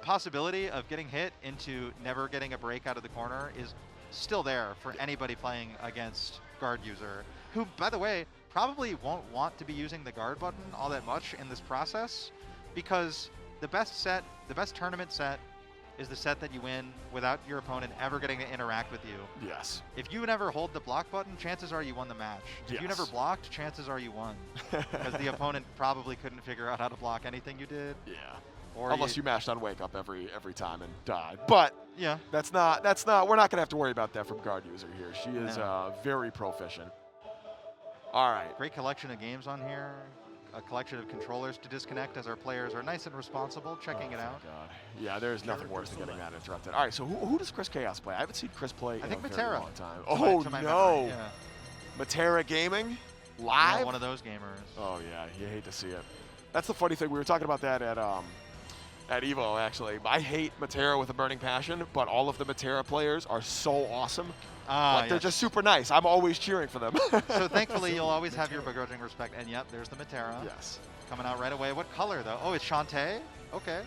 possibility of getting hit into never getting a break out of the corner is still there for anybody playing against Guard User, who, by the way, probably won't want to be using the guard button all that much in this process, because the best tournament set is the set that you win without your opponent ever getting to interact with you. Yes. If you never hold the block button, chances are you won the match. If you never blocked, chances are you won. Because the opponent probably couldn't figure out how to block anything you did. Yeah. Or unless you mashed on wake up every time and died. But yeah, that's not we're not gonna have to worry about that from Guard User here. She is very proficient. All right. Great collection of games on here. A collection of controllers to disconnect as our players are nice and responsible, checking it out. God. Yeah, there's nothing worse than getting that interrupted. All right, so who does Chris Chaos play? I haven't seen Chris play in a very long time. Oh, no. Metera Gaming? Live? Yeah, one of those gamers. Oh, yeah, you hate to see it. That's the funny thing. We were talking about that at EVO, actually. I hate Metera with a burning passion, but all of the Metera players are so awesome. They're just super nice. I'm always cheering for them. So thankfully, you'll always have your begrudging respect. And yep, there's the Metera. Yes. Coming out right away. What color, though? Oh, it's Shantae? Okay.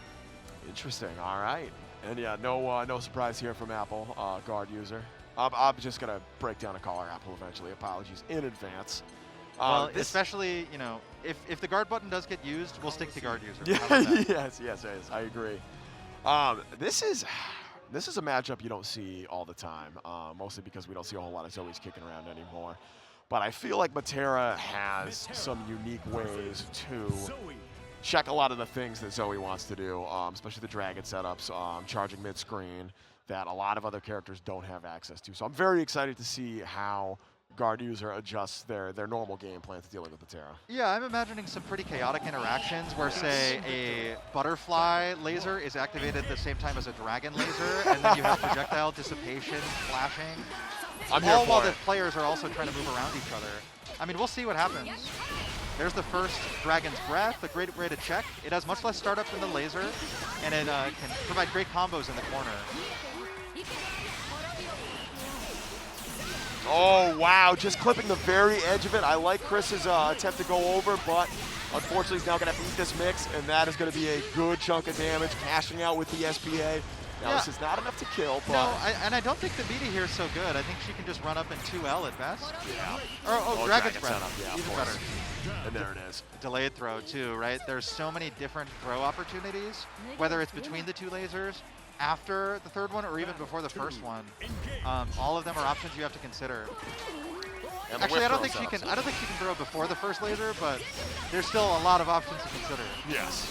Interesting. All right. And yeah, no surprise here from Apple, Guard User. I'm just going to break down a color Apple eventually. Apologies in advance. Well, especially, you know, if the guard button does get used, we'll stick to Guard User. Yes, I agree. This is a matchup you don't see all the time, mostly because we don't see a whole lot of Zooeys kicking around anymore. But I feel like Metera has some unique ways to check a lot of the things that Zooey wants to do, especially the dragon setups, charging mid-screen, that a lot of other characters don't have access to. So I'm very excited to see how Guard User adjusts their normal game plan to dealing with Metera. Yeah, I'm imagining some pretty chaotic interactions where, say, a butterfly laser is activated at the same time as a dragon laser, and then you have projectile dissipation, flashing. All while the players are also trying to move around each other. I mean, we'll see what happens. There's the first Dragon's Breath, a great way to check. It has much less startup than the laser, and it can provide great combos in the corner. Oh, wow, just clipping the very edge of it. I like Chris's attempt to go over, but unfortunately he's now going to beat this mix, and that is going to be a good chunk of damage, cashing out with the SPA. Now, this is not enough to kill, but... No, and I don't think the meaty here is so good. I think she can just run up in 2L at best. Yeah. Or Dragon's Breath, setup, yeah, even better. And there it is. Delayed throw, too, right? There's so many different throw opportunities, whether it's between the two lasers, after the third one, or even before the first one. All of them are options you have to consider. Actually, I don't think she can throw before the first laser, but there's still a lot of options to consider. Yes,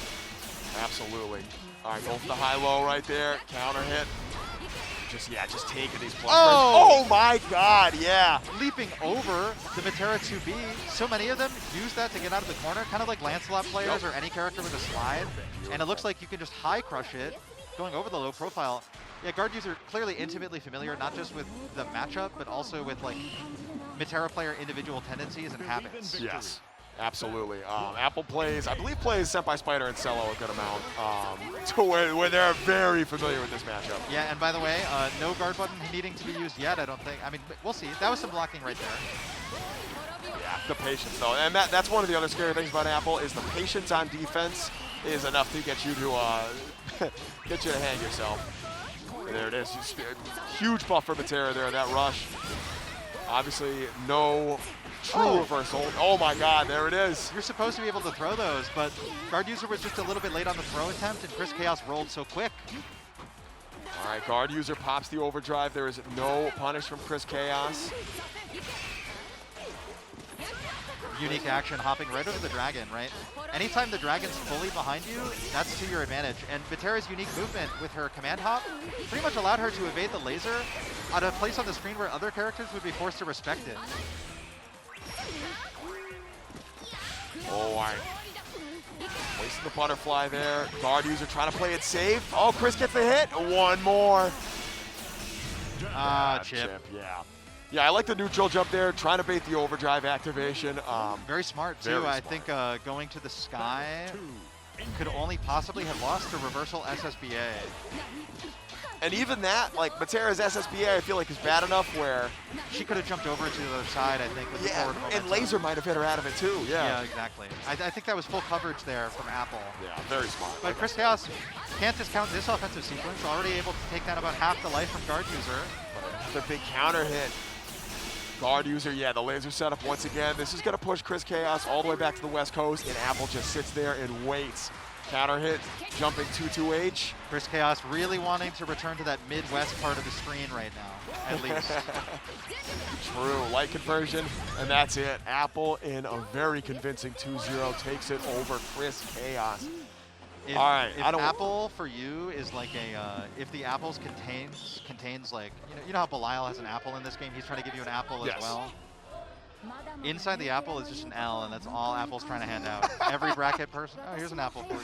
absolutely. All right, go for the high-low right there. Counter hit. Just taking these plus. Oh my God, yeah. Leaping over the Metera 2B. So many of them use that to get out of the corner, kind of like Lancelot players or any character with a slide. And it looks like you can just high crush it, going over the low profile. Yeah, guard user clearly intimately familiar, not just with the matchup, but also with like Metera player individual tendencies and habits. Yes. Absolutely. Apple plays, I believe plays Senpai Spider and Cello a good amount, to where they're very familiar with this matchup. Yeah, and by the way, no guard button needing to be used yet, I don't think. I mean, we'll see. That was some blocking right there. Yeah, the patience though. And that's one of the other scary things about Apple is the patience on defense is enough to get you to get you to hang yourself. And there it is. Huge buff for Metera there, that rush. Obviously, no true reversal. Oh my God, there it is. You're supposed to be able to throw those, but guard user was just a little bit late on the throw attempt, and Chris Chaos rolled so quick. All right, guard user pops the overdrive. There is no punish from Chris Chaos. Unique action, hopping right over the dragon, right? Anytime the dragon's fully behind you, that's to your advantage. And Metera's unique movement with her command hop pretty much allowed her to evade the laser at a place on the screen where other characters would be forced to respect it. Oh, all right. Wasting the butterfly there. Guard user trying to play it safe. Oh, Chris gets the hit. One more. Chip. Yeah. Yeah, I like the neutral jump there, trying to bait the overdrive activation. Very smart, too. I think going to the sky could only possibly have lost to reversal SSBA. And even that, like, Metera's SSBA, I feel like is bad enough where... She could have jumped over to the other side, I think, with the forward momentum. And laser might have hit her out of it, too. Yeah, exactly. I think that was full coverage there from Apple. Yeah, very smart. But Chris Chaos can't discount this offensive sequence, already able to take down about half the life from guard user. Another big counter hit. Guard user, yeah, the laser setup once again. This is going to push Chris Chaos all the way back to the West Coast, and Apple just sits there and waits. Counter hit, jumping 2-2H. Chris Chaos really wanting to return to that Midwest part of the screen right now, at least. True, light conversion, and that's it. Apple in a very convincing 2-0 takes it over Chris Chaos. If, all right, if Apple for you is like a, if the apples contains like, you know how Belial has an apple in this game? He's trying to give you an apple as well. Inside the apple is just an L, and that's all Apple's trying to hand out. Every bracket person, oh, here's an apple for you.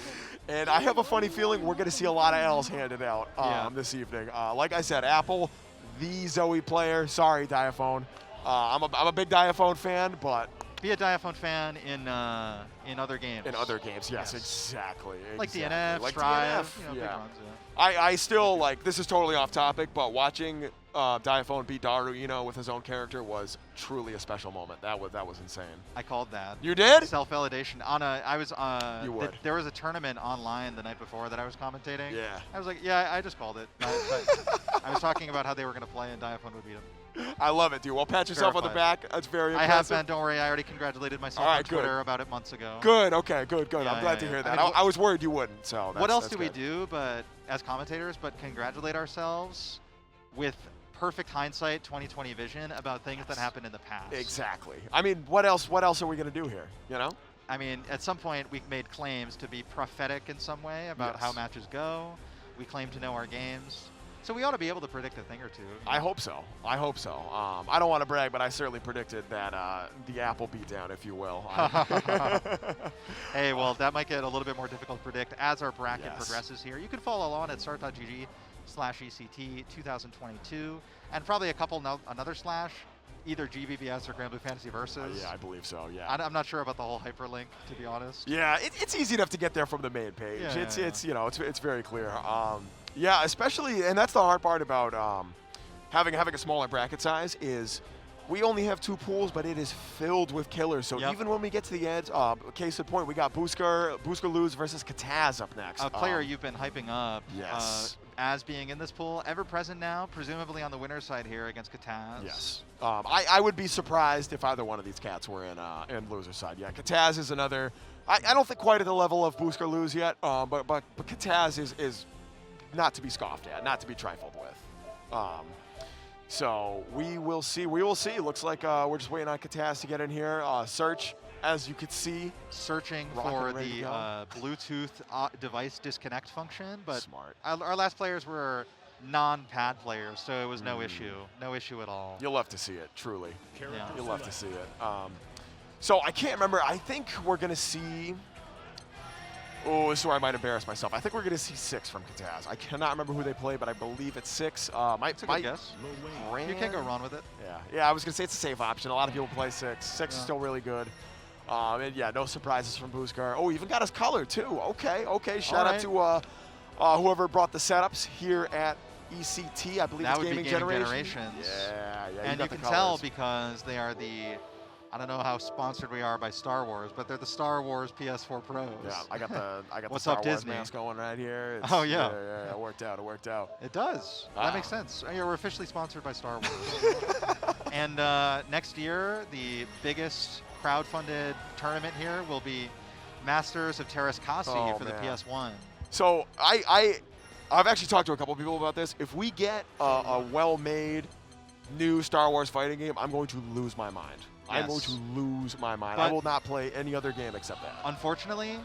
And I have a funny feeling we're going to see a lot of L's handed out this evening. Like I said, Apple, the Zooey player. Sorry, Diaphone. I'm a big Diaphone fan, but... Be a Diaphone fan in other games. In other games, yes, exactly. Like DNF, like Strive, DNF, big ones, I still, like, this is totally off topic, but watching Diaphone beat Daru with his own character was truly a special moment. That was insane. I called that. You did? Self-validation. You would. There was a tournament online the night before that I was commentating. Yeah. I was like, yeah, I just called it. But I was talking about how they were going to play and Diaphone would beat him. I love it, dude. Well, pat yourself on the back. That's very impressive. I have been. Don't worry. I already congratulated myself on Twitter about it months ago. Good. Okay. Good. Yeah, I'm glad to hear that. I was worried you wouldn't. So what else do we do, but as commentators, but congratulate ourselves with perfect hindsight, 20/20 vision about things that happened in the past. Exactly. I mean, what else are we going to do here? You know? I mean, at some point we made claims to be prophetic in some way about how matches go. We claim to know our games. So we ought to be able to predict a thing or two. I hope so. I don't want to brag, but I certainly predicted that the Apple beatdown, if you will. Hey, well, that might get a little bit more difficult to predict as our bracket progresses here. You can follow along at start.gg/ECT 2022, and probably another slash, either GBBS or Granblue Fantasy Versus. Yeah, I believe so, yeah. I'm not sure about the whole hyperlink, to be honest. Yeah, it's easy enough to get there from the main page. It's very clear. Yeah, especially, and that's the hard part about having a smaller bracket size is we only have 2 pools, but it is filled with killers. So Yep. even when we get to the edge, case in point, we got Buscar lose versus Cataz up next. A player you've been hyping up Yes. as being in this pool, ever present now, presumably on the winner's side here against Cataz. Yes. I would be surprised if either one of these cats were in loser side. Yeah, Cataz is another. I don't think quite at the level of Buscar lose yet, but Cataz is not to be scoffed at, not to be trifled with. So we will see. We will see. Looks like we're just waiting on Cataz to get in here. Search, as you could see, searching rocking for ready to the go. Bluetooth device disconnect function, but Smart. our last players were non-pad players, so it was no issue at all. You'll love to see it, truly. Yeah. You'll love to see it. So I can't remember. I think we're going to see. Oh, this is where I might embarrass myself. I think we're going to see 6 from Cataz. I cannot remember who they play, but I believe it's 6. That's a good guess. Gran. You can't go wrong with it. Yeah, I was going to say it's a safe option. A lot of people play 6. 6 is still really good. And yeah, no surprises from Buscar. Oh, even got his color, too. Okay. Shout out to whoever brought the setups here at ECT. I believe That it's would Gaming be Gaming Generations. Generations. Yeah. And you can tell because they are the, I don't know how sponsored we are by Star Wars, but they're the Star Wars PS4 Pros. Yeah, I got the What's Star up, Wars Disney? mask going right here. Oh, yeah. It worked out. It does. Wow. That makes sense. Yeah, we're officially sponsored by Star Wars. And next year, the biggest crowd-funded tournament here will be Masters of Terras Kasi Oh, for the man. PS1. So I've actually talked to a couple people about this. If we get a well-made new Star Wars fighting game, I'm going to lose my mind. I'm going Yes. to lose my mind. But I will not play any other game except that. Unfortunately,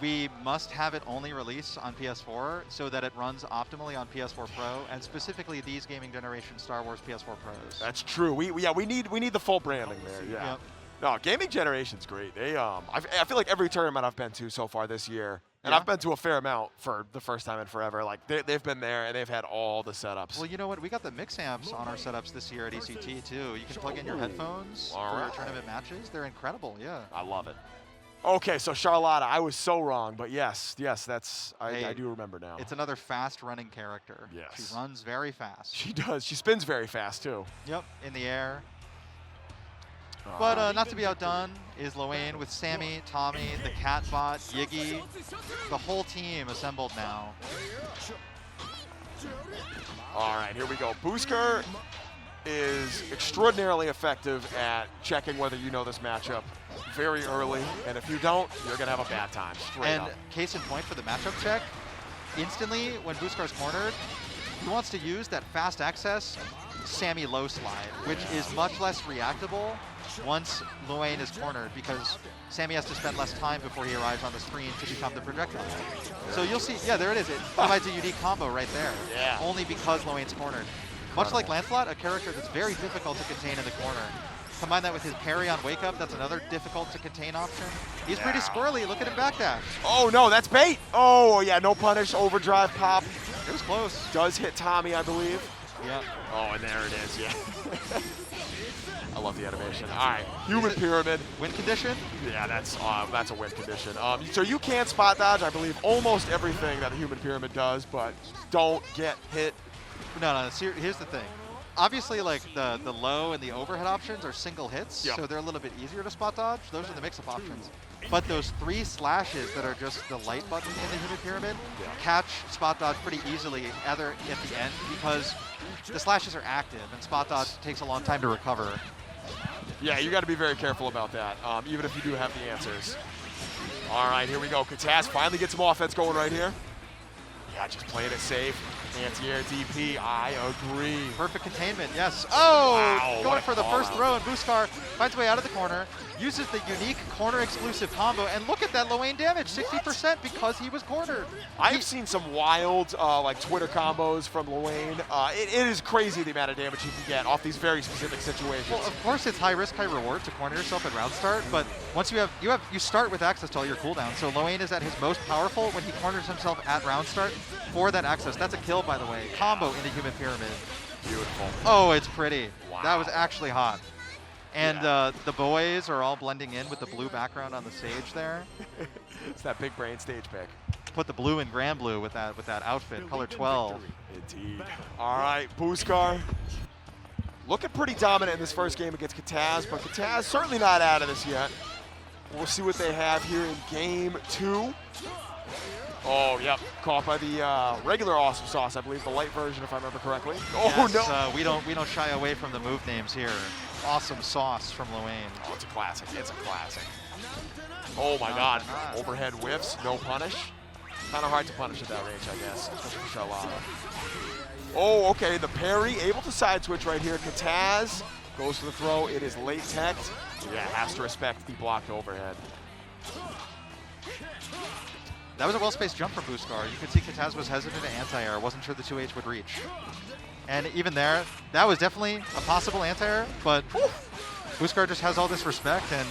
we must have it only release on PS4 so that it runs optimally on PS4 Pro, and specifically these gaming generation Star Wars PS4 Pros. That's true. We need the full branding there. Yeah. Yep. No, Gaming Generation's great. They I feel like every tournament I've been to so far this year, and Yeah. I've been to a fair amount for the first time in forever. Like they've been there and they've had all the setups. Well, you know what? We got the mix amps on our setups this year at ECT too. You can plug in your headphones All for right. tournament matches. They're incredible. Yeah. I love it. Okay, so Charlotta, I was so wrong, but yes, that's I Hey, do remember now. It's another fast-running character. Yes. She runs very fast. She does. She spins very fast too. Yep, in the air. But not to be outdone is Lowain with Sammy, Tommy, the Catbot, Yiggy, the whole team assembled now. All right, here we go. Buscar is extraordinarily effective at checking whether you know this matchup very early, and if you don't, you're gonna have a bad time. Straight And up. case in point for the matchup check, instantly when Buscar's cornered, he wants to use that fast access Sammy low slide, which is much less reactable once Lowain is cornered because Sammy has to spend less time before he arrives on the screen to become the projectile. So you'll see, yeah, there it is. It provides a unique combo right there. Yeah. Only because Lowain's cornered. Much like Lancelot, a character that's very difficult to contain in the corner. Combine that with his parry on wake up, that's another difficult to contain option. He's pretty squirrely, look at him backdash. Oh no, that's bait. Oh yeah, no punish, overdrive pop. It was close. Does hit Tommy, I believe. Yep. Oh, and there it is, yeah. I love the animation. All right, human pyramid. Win condition? Yeah, that's a win condition. So you can spot dodge, I believe, almost everything that the human pyramid does, but don't get hit. No, here's the thing. Obviously, like the low and the overhead options are single hits, Yep. so they're a little bit easier to spot dodge. Those are the mix-up options. But those 3 slashes that are just the light button in the human pyramid catch spot dodge pretty easily at the end because the slashes are active and spot dodge takes a long time to recover. Yeah, you got to be very careful about that, even if you do have the answers. All right, here we go. Cataz finally gets some offense going right here. Yeah, just playing it safe. Anti-air DP, I agree. Perfect containment, yes. Oh, Wow, what going a for the call first out. throw, and Buscar finds a way out of the corner, uses the unique corner-exclusive combo, and look at that Lowain damage, 60% because he was cornered. I've seen some wild like Twitter combos from Lowain. It is crazy the amount of damage you can get off these very specific situations. Well, of course it's high risk, high reward to corner yourself at round start, but once you start with access to all your cooldowns. So Lowain is at his most powerful when he corners himself at round start for that access. That's a kill, by the way. Combo in the human pyramid. Beautiful. Oh, it's pretty. Wow. That was actually hot. And Yeah. the boys are all blending in with the blue background on the stage there. It's that big brain stage pick. Put the blue in Granblue with that outfit, color 12. Indeed. All right, Buscar. looking pretty dominant in this first game against Cataz, but Cataz certainly not out of this yet. We'll see what they have here in game 2. Oh, yep, caught by the regular Awesome Sauce, I believe, the light version, if I remember correctly. Oh, yes, no. We don't shy away from the move names here. Awesome Sauce from Lowain. Oh, it's a classic. It's a classic. Oh, my God. Overhead whiffs, no punish. Kind of hard to punish at that range, I guess, especially for Charlotta. Oh, okay, the parry, able to side switch right here. Cataz goes for the throw. It is late teched. Yeah, has to respect the blocked overhead. That was a well-spaced jump from Buscar. You could see Cataz was hesitant to anti-air. Wasn't sure the 2H would reach. And even there, that was definitely a possible anti-air, but Buscar just has all this respect, and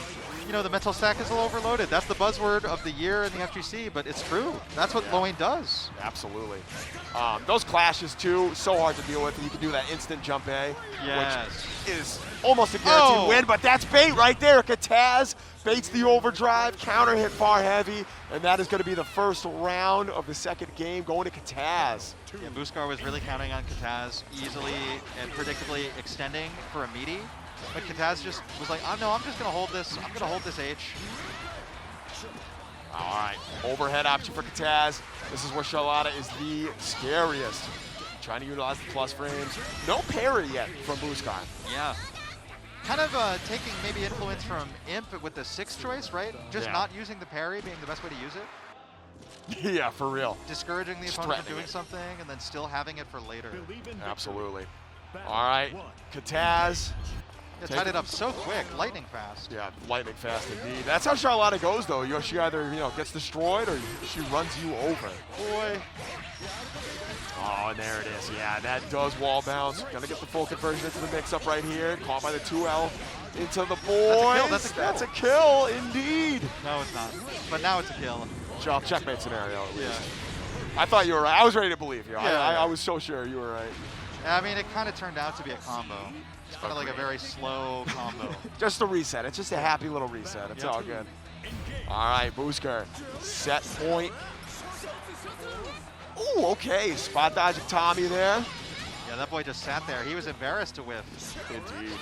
you know, the mental stack is a little overloaded. That's the buzzword of the year in the FGC, but it's true. That's what Lowain does. Absolutely. Those clashes, too, so hard to deal with. You can do that instant jump A, which is almost a guaranteed win, but that's bait right there. Cataz baits the overdrive, counter hit far heavy, and that is going to be the first round of the second game going to Cataz. Yeah, Buscar was really counting on Cataz easily and predictably extending for a meaty. But Cataz just was like, oh, no, I'm just going to hold this. I'm going to hold this H. All right, overhead option for Cataz. This is where Charlotta is the scariest. Trying to utilize the plus frames. No parry yet from Buscar. Yeah. Kind of taking maybe influence from Imp with the 6th choice, right? Just not using the parry being the best way to use it. Yeah, for real. Discouraging the opponent from doing something and then still having it for later. Absolutely. All right, Cataz. Yeah, tied it up so quick, lightning fast. Yeah, lightning fast indeed. That's how Charlotta goes, though. She either gets destroyed or she runs you over. Boy. Oh, and there it is. Yeah, that does wall bounce. Gonna get the full conversion into the mix-up right here. Caught by the 2L into the boys. That's a kill. That's a kill, indeed. No, it's not. But now it's a kill. Checkmate scenario, at least. Yeah. I thought you were right. I was ready to believe you. Yeah, I was so sure you were right. I mean, it kind of turned out to be a combo. It's kind of like a very slow combo. Just a reset. It's just a happy little reset. It's all good. All right, Buscar. Set point. Ooh, okay. Spot dodging Tommy there. Yeah, that boy just sat there. He was embarrassed to whiff. Indeed.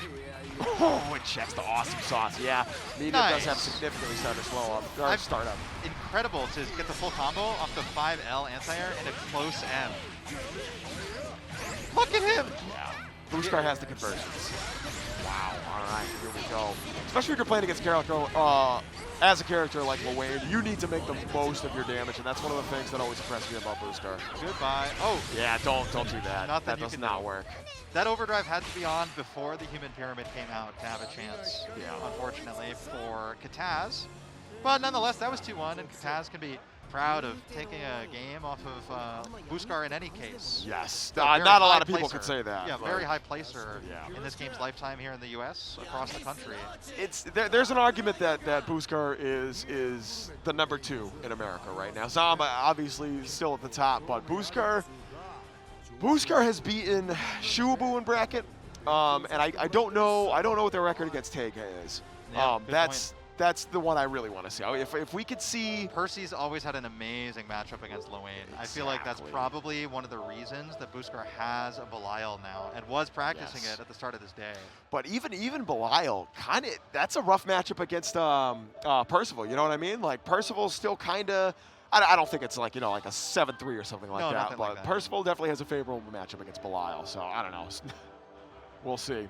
Oh, it checks the Awesome Sauce. Yeah, Metera does have significantly started slow up. Or start up. Incredible to get the full combo off the 5L anti-air in a close M. Look at him! Yeah. Buscar has the conversions. Wow, all right, here we go. Especially if you're playing against as a character like Lowain, you need to make the most of your damage, and that's one of the things that always impressed me about Buscar. Goodbye. Oh! Yeah, don't do that. That does not work. That overdrive had to be on before the Human Pyramid came out to have a chance, unfortunately, for Cataz. But nonetheless, that was 2-1, and Cataz can be proud of taking a game off of Buscar in any case. Yes, not a lot of people could say that. Yeah, very high placer in this game's lifetime here in the U.S., across the country. There's an argument that Buscar is the number 2 in America right now. Zamba obviously still at the top, but Buscar has beaten Shuabu in bracket, and I don't know what their record against Teiga is. Yeah, that's the one I really want to see. If we could see... Percy's always had an amazing matchup against Lowain. Exactly. I feel like that's probably one of the reasons that Buscar has a Belial now and was practicing it at the start of this day. But even Belial, that's a rough matchup against Percival, you know what I mean? Like, Percival's still kind of... I don't think it's like, like a 7-3 or something like that, but like that. Percival definitely has a favorable matchup against Belial, so I don't know. We'll see.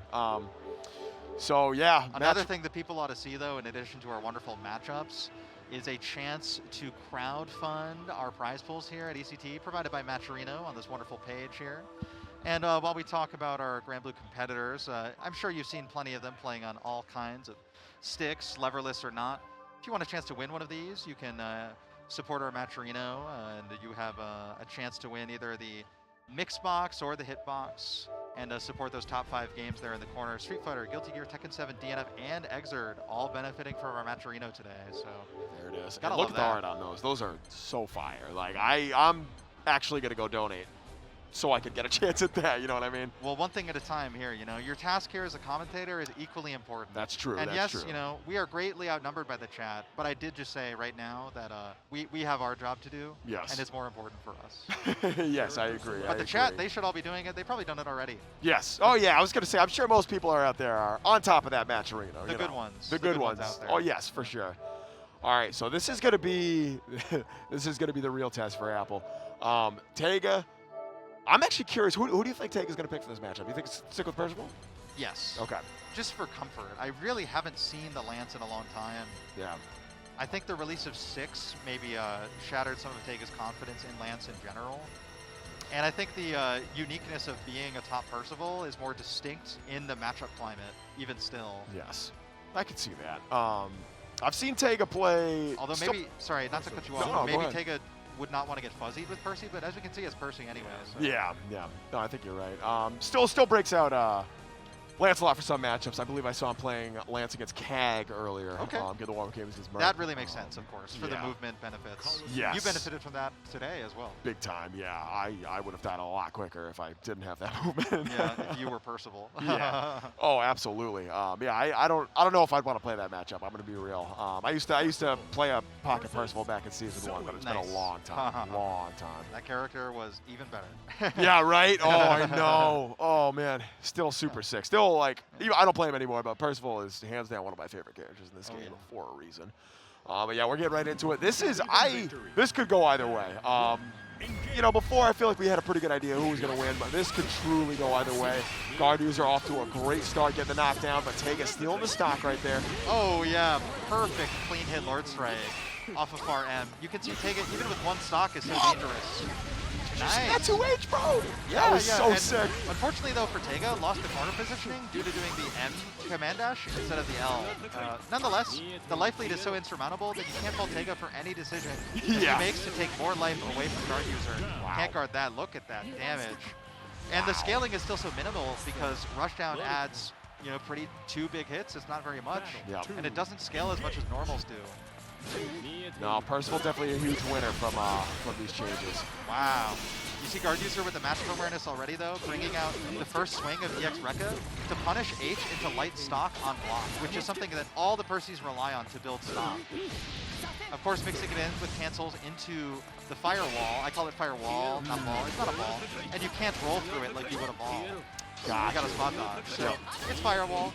So, yeah. Another thing that people ought to see, though, in addition to our wonderful matchups, is a chance to crowdfund our prize pools here at ECT, provided by Matcherino on this wonderful page here. And while we talk about our Granblue competitors, I'm sure you've seen plenty of them playing on all kinds of sticks, leverless or not. If you want a chance to win one of these, you can support our Matcherino, and you have a chance to win either the Mix Box or the Hitbox, and support those top 5 games there in the corner. Street Fighter, Guilty Gear, Tekken 7, DNF, and Exerd, all benefiting from our Matcherino today. So there it is. And look at the art on those. Those are so fire. Like, I'm actually going to go donate so I could get a chance at that, you know what I mean? Well, one thing at a time here, you know, your task here as a commentator is equally important. That's true, And that's yes, true. you know, we are greatly outnumbered by the chat, but I did just say right now that we have our job to do, Yes. and it's more important for us. Yes, I agree. But the chat, they should all be doing it. They've probably done it already. Yes. Oh, yeah, I was going to say, I'm sure most people are out there are on top of that match arena. The good ones. The good ones. out there. Oh, yes, for sure. All right, so this is going to be the real test for Apple. Teiga, I'm actually curious, who do you think Teiga's going to pick for this matchup? You think stick with Percival? Yes. Okay. Just for comfort. I really haven't seen the Lance in a long time. Yeah. I think the release of 6 maybe shattered some of Teiga's confidence in Lance in general. And I think the uniqueness of being a top Percival is more distinct in the matchup climate, even still. Yes. I can see that. I've seen Teiga play... Although maybe, sorry, not to cut you off, No, maybe Teiga would not want to get fuzzied with Percy, but as we can see, it's Percy anyway. So. Yeah. No, I think you're right. Still breaks out Lancelot for some matchups. I believe I saw him playing Lance against Cag earlier. Okay. Get the warm-up games against Merc. That really makes sense, of course, for the yeah. movement benefits. Yes. You benefited from that today as well. Big time, yeah. I would have died a lot quicker if I didn't have that movement. Yeah, if you were Percival. Yeah. Oh, absolutely. Yeah, I don't know if I'd want to play that matchup. I'm going to be real. I used to play a pocket Percival back in season 1, but it's been a long time. Long time. That character was even better. Yeah, right? Oh, I know. Oh, man. Still super sick. Still, like, I don't play him anymore, but Percival is hands down one of my favorite characters in this game for a reason. But yeah, we're getting right into it. This could go either way. You know, before I feel like we had a pretty good idea who was going to win, but this could truly go either way. Guard user off to a great start, getting the knockdown, but Teiga stealing the stock right there. Oh yeah, perfect clean hit Lord Strike off of far M. You can see Teiga, even with one stock, is so dangerous. Nice. That's 2H, bro. That was so sick. Unfortunately, though, for Teiga, lost the corner positioning due to doing the M command dash instead of the L. Nonetheless, the life lead is so insurmountable that you can't fault Teiga for any decision he makes to take more life away from guard user. Wow. Can't guard that. Look at that damage. And the scaling is still so minimal because rushdown adds, you know, two big hits. It's not very much. Yep. And it doesn't scale as much as normals do. No, Percival definitely a huge winner from these changes. Wow. You see guard user with the matchup awareness already, though, bringing out the first swing of EX Rekka to punish H into light stock on block, which is something that all the Percys rely on to build stock. Of course, mixing it in with cancels into the firewall. I call it firewall, not ball. It's not a ball. And you can't roll through it like you would a ball. You got a spot dodge. So it's firewall.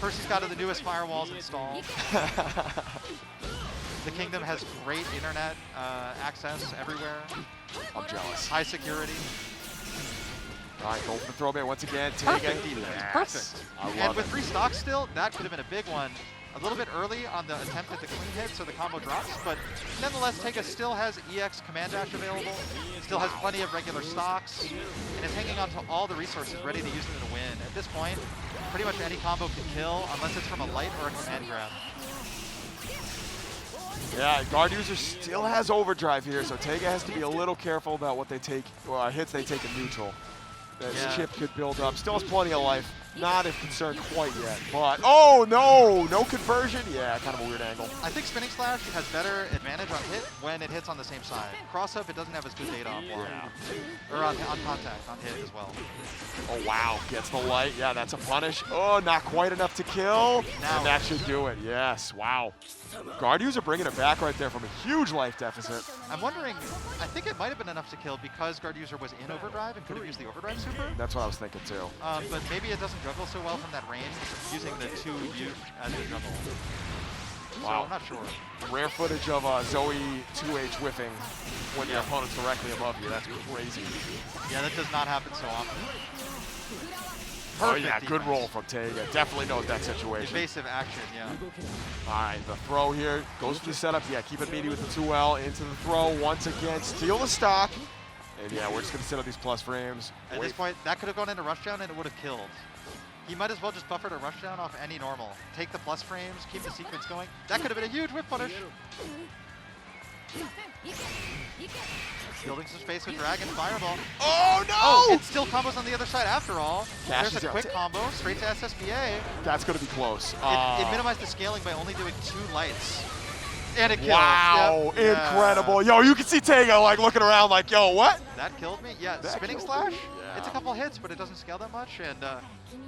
Percy's got the newest firewalls installed. The Kingdom has great internet access everywhere. I'm jealous. High security. All right, go for the throwback once again. Perfect defense. Yes. Perfect. I love And with it. 3 stocks still, that could have been a big one. A little bit early on the attempt at the clean hit, so the combo drops. But nonetheless, Teiga still has EX command dash available. Still has plenty of regular stocks. And is hanging on to all the resources, ready to use them to win. At this point, pretty much any combo can kill, unless it's from a light or a command grab. Yeah, guard user still has overdrive here, so Teiga has to be a little careful about what they take, or hits they take in neutral. This chip could build up. Still has plenty of life. Not as concerned quite yet, but oh no, no conversion. Yeah, kind of a weird angle. I think Spinning Slash has better advantage on hit when it hits on the same side. Cross up, it doesn't have as good data on block. Or on contact, on hit as well. Oh wow, gets the light. Yeah, that's a punish. Oh, not quite enough to kill. Now and that should do it. Yes, wow. Guard user bringing it back right there from a huge life deficit. I'm wondering, I think it might have been enough to kill because guard user was in overdrive and could have used the overdrive super. That's what I was thinking too. But maybe it doesn't juggle so well from that range, using the 2U as the juggle. Wow. So I'm not sure. Rare footage of Zooey 2H whiffing when your opponent's directly above you. That's crazy. Yeah, that does not happen so often. Oh yeah, good roll from Teiga. Definitely knows that situation. Evasive action, yeah. All right, the throw here goes for the setup. Yeah, keep it meaty with the 2L into the throw once again. Steal the stock. And yeah, we're just going to sit on these plus frames. At this point, that could have gone into rushdown and it would have killed. He might as well just buffer a rushdown off any normal. Take the plus frames, keep the sequence going. That could have been a huge whip punish. Building some space with Dragon Fireball. Oh no! Oh, it still combos on the other side after all. Cashes There's a out. quick combo straight to SSBA. That's going to be close. It minimized the scaling by only doing 2 lights. And it killed. Wow, Yep. incredible. Yo, you can see Teiga like looking around like, yo, what? That killed me. Yeah, That spinning killed slash. me? Yeah. It's a couple hits, but it doesn't scale that much. And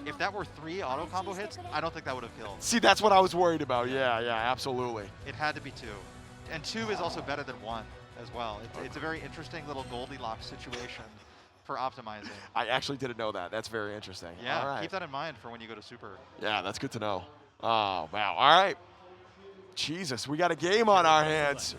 if that were 3 auto combo hits, I don't think that would have killed. See, that's what I was worried about. Yeah, absolutely. It had to be 2. And 2 is also better than 1 as well. It's a very interesting little Goldilocks situation for optimizing. I actually didn't know that. That's very interesting. Yeah, All right. keep that in mind for when you go to Super. Yeah, that's good to know. Oh, wow. All right. Jesus, we got a game on our hands.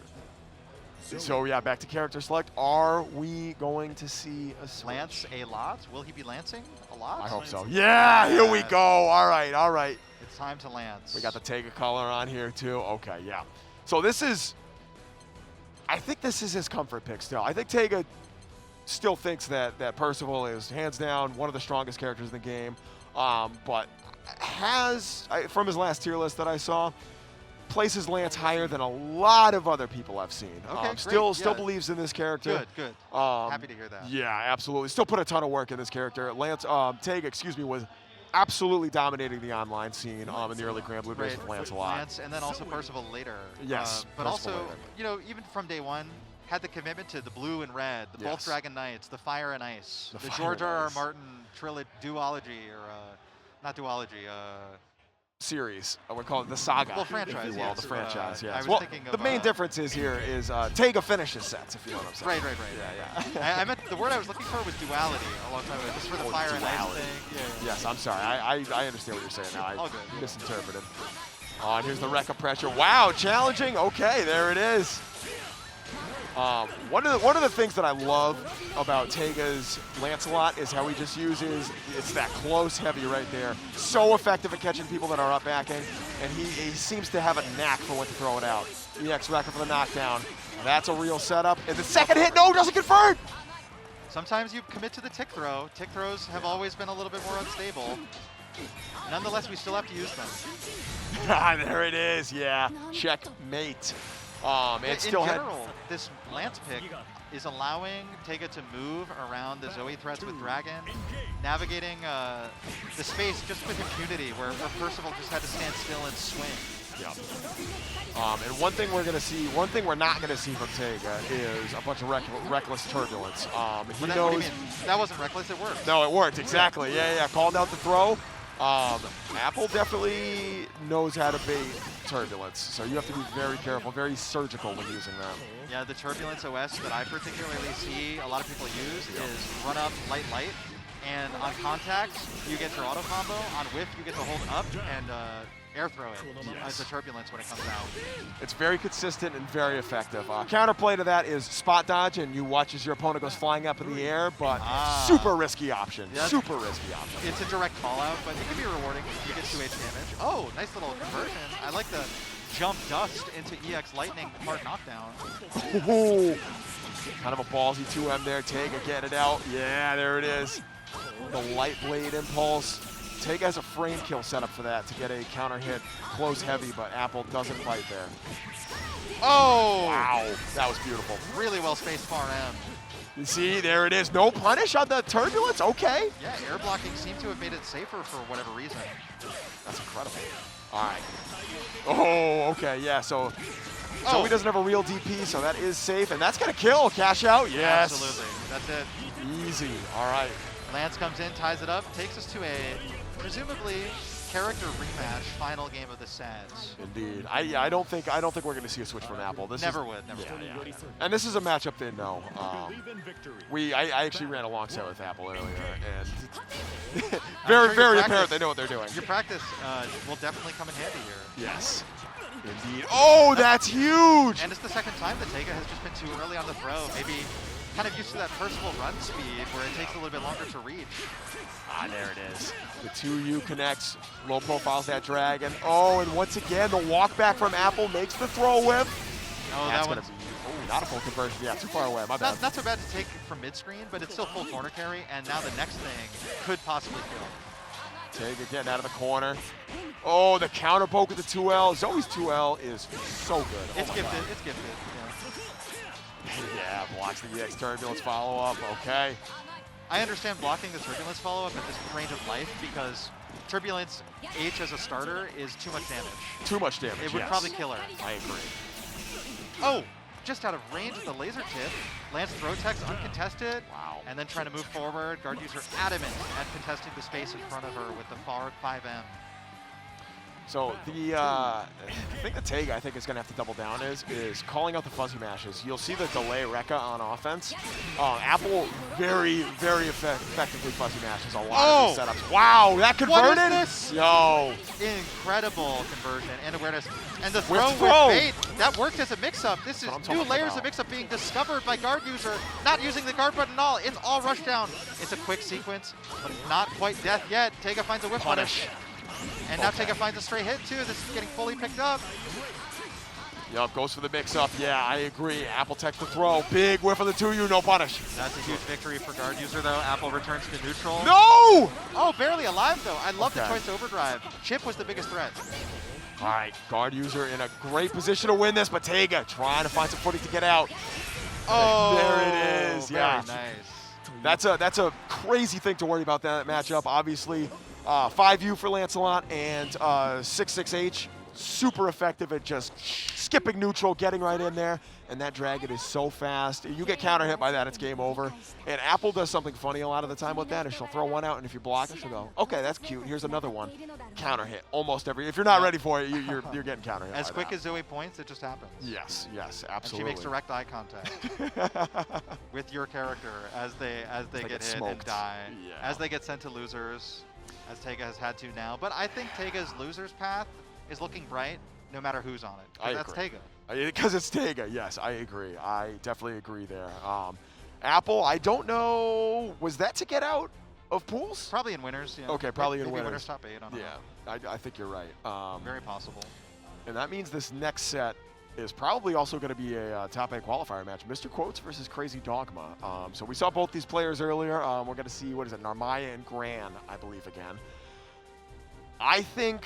So, yeah, back to character select. Are we going to see a switch? Lance a lot? Will he be lancing a lot? I hope so. Yeah, here we go. All right. It's time to lance. We got the Teiga color on here, too. Okay, yeah. So this is, I think this is his comfort pick still. I think Teiga still thinks that Percival is hands down one of the strongest characters in the game, but from his last tier list that I saw, places Lance higher than a lot of other people I've seen. Okay, still great. believes in this character. Good. Happy to hear that. Yeah, absolutely. Still put a ton of work in this character. Teiga, was absolutely dominating the online scene in the early Granblue days with Lance a lot. Lance, and then also Percival later. Yes, but Percival also, later. you know, even from day one, had the commitment to the blue and red, the Bolt Dragon Knights, the Fire and Ice, the George R.R. Martin duology, or not duology, series. I would call it the saga. Well, franchise, if you will, yes. the franchise, I yes. was thinking of, the main difference is here is Teiga finishes sets, if you know what I'm saying. Right. Yeah. I meant the word I was looking for was duality a long time ago, just for the Fire and Ice thing. Yeah. Yes, I'm sorry. I understand what you're saying now. All good. I misinterpreted. Oh, and here's the Rekka pressure. Wow, challenging. Okay, there it is. One of the things that I love about Teiga's Lancelot is how he just uses, it's that close heavy right there. So effective at catching people that are up backing, and he seems to have a knack for when to throw it out. EX Rekka for the knockdown. That's a real setup. And the second hit, no, doesn't convert! Sometimes you commit to the tick throw. Tick throws have always been a little bit more unstable. Nonetheless, we still have to use them. There it is, yeah. Checkmate. In general, this Lance pick is allowing Teiga to move around the Zooey threats with Dragon, navigating the space just with impunity, where Percival just had to stand still and swing. Yeah. And one thing we're not gonna see from Teiga is a bunch of reckless turbulence. He knows. What do you mean? That wasn't reckless. It worked. No, it worked exactly. Yeah. Called out the throw. Apple definitely knows how to bait turbulence, so you have to be very careful, very surgical when using them. Yeah, the turbulence OS that I particularly see a lot of people use is run up light, and on contact you get your auto combo. On whiff you get to hold up and air throw it as the turbulence when it comes out. It's very consistent and very effective. Counterplay to that is spot dodge, and you watch as your opponent goes flying up in the air, but super risky option. Yeah, super risky option. It's a direct call out, but it can be rewarding if you get 2H damage. Oh, nice little conversion. I like the jump dust into EX Lightning hard knockdown. Ooh. Kind of a ballsy 2M there. Teiga getting it out. Yeah, there it is. The light blade impulse. Teiga has a frame kill set up for that to get a counter hit close heavy, but Apple doesn't fight there. Oh! Wow, that was beautiful. Really well spaced far M. You see, there it is. No punish on the turbulence. Okay. Yeah, air blocking seemed to have made it safer for whatever reason. That's incredible. All right. Oh, okay. Yeah. So he doesn't have a real DP, so that is safe, and that's gonna kill. Cash out. Yes. Absolutely. That's it. Easy. All right. Lance comes in, ties it up, takes us to a presumably character rematch final game of the set. Indeed. I don't think we're going to see a switch from Apple. This never would. Yeah. And this is a matchup they know. I actually ran alongside with Apple earlier, and very apparent they know what they're doing. Your practice will definitely come in handy here. Yes. Indeed. Oh, that's huge! And it's the second time that Teiga has just been too early on the throw. Maybe kind of used to that Percival run speed where it takes a little bit longer to reach. There it is. The 2U connects, low profiles that Dragon. Oh, and once again, the walk back from Apple makes the throw whip. Oh, that's that one's not a full conversion. Yeah, too far away. My bad. Not so bad to take from mid-screen, but it's still full corner carry, and now the next thing could possibly kill. Teiga getting out of the corner. Oh, the counter poke with the 2L. Zoe's 2L is so good. It's gifted. It's gifted. Yeah, blocks the EX turbulence follow-up. Okay. I understand blocking the turbulence follow-up at this range of life because turbulence H as a starter is too much damage. Too much damage. It would probably kill her. I agree. Oh, just out of range of the laser tip. Lands throw techs uncontested. Wow. And then trying to move forward. Guard user adamant at contesting the space in front of her with the forward 5M. So the thing that Teiga I think is going to have to double down is calling out the fuzzy mashes. You'll see the delay Rekka on offense. Apple very, very effectively fuzzy mashes a lot of these setups. Wow, that converted? What is this? Yo. Incredible conversion and awareness. And the throw With bait, that worked as a mix-up. This is That's what new I'm talking layers about. of mix-up being discovered by guard user, not using the guard button at all. It's all rush down. It's a quick sequence, but not quite death yet. Teiga finds a whip punish. And now Teiga finds a straight hit too. This is getting fully picked up. Yup, goes for the mix-up. Yeah, I agree. Apple takes the throw. Big whiff of the 2U, no punish. That's a huge victory for guard user though. Apple returns to neutral. No! Oh, barely alive though. I love the Okay. choice to overdrive. Chip was the biggest threat. All right, guard user in a great position to win this, but Teiga trying to find some footing to get out. Oh, there it is. Yeah, very nice. that's a crazy thing to worry about that matchup. Obviously, 5U for Lancelot and 6-6H, super effective at just skipping neutral, getting right in there. And that dragon is so fast. You get counter hit by that, it's game over. And Apple does something funny a lot of the time with that. Is she'll throw one out, and if you block it, she'll go, okay, that's cute. Here's another one. Counter hit almost every. If you're not ready for it, you're getting counter hit. As by quick that. as Zooey points, it just happens. Yes, absolutely. And she makes direct eye contact with your character as they get hit smoked. and die. Yeah. As they get sent to losers, as Teiga has had to now. But I think Teiga's losers path is looking bright no matter who's on it. 'Cause that's agree. Teiga. Because it's Teiga, yes, I agree. I definitely agree there. Apple, I don't know, was that to get out of pools? Probably in winners, yeah. Okay, probably in Maybe winners. winners top 8, I don't know. Yeah, I think you're right. Very possible. And that means this next set is probably also going to be a top 8 qualifier match. MrQuotes versus Crazydogma. So we saw both these players earlier. We're going to see, what is it, Narmaya and Gran, I believe, again. I think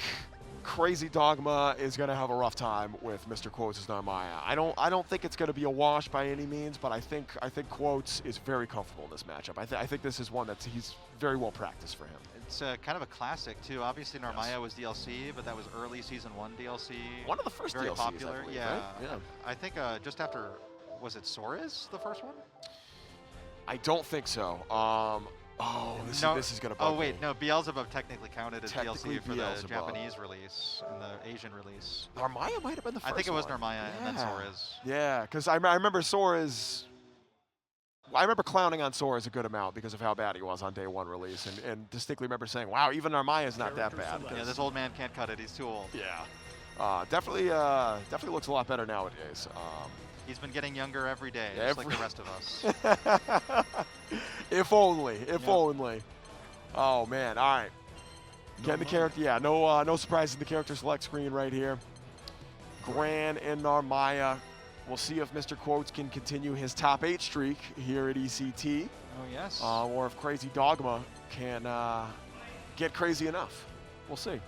Crazydogma is going to have a rough time with MrQuotes' Narmaya. I don't think it's going to be a wash by any means, but I think Quotes is very comfortable in this matchup. I think this is one that he's very well practiced for him. It's kind of a classic too. Obviously, Narmaya was DLC, but that was early season 1 DLC. One of the first very DLCs, popular. I believe, Yeah. right? Yeah. I think just after, was it Sora's the first one? I don't think so. This is going to bug Oh wait, me. no. Beelzebub technically counted as Technically DLC for Beelzebub. the Japanese release and the Asian release. Narmaya might have been the first I think it was one. Narmaya and then Yeah. Sora's. Yeah, because I remember Sora's. I remember clowning on Sora's a good amount because of how bad he was on day 1 release, and distinctly remember saying, "Wow, even Narmaya's not that bad." Yeah, this old man can't cut it. He's too old. Yeah, definitely looks a lot better nowadays. He's been getting younger every day, just like the rest of us. If only. Only. Oh man! All right. Getting the character. Yeah, no surprises in the character select screen right here. Gran and Narmaya. We'll see if MrQuotes can continue his top 8 streak here at ECT. Oh yes. Or if Crazydogma can get crazy enough. We'll see.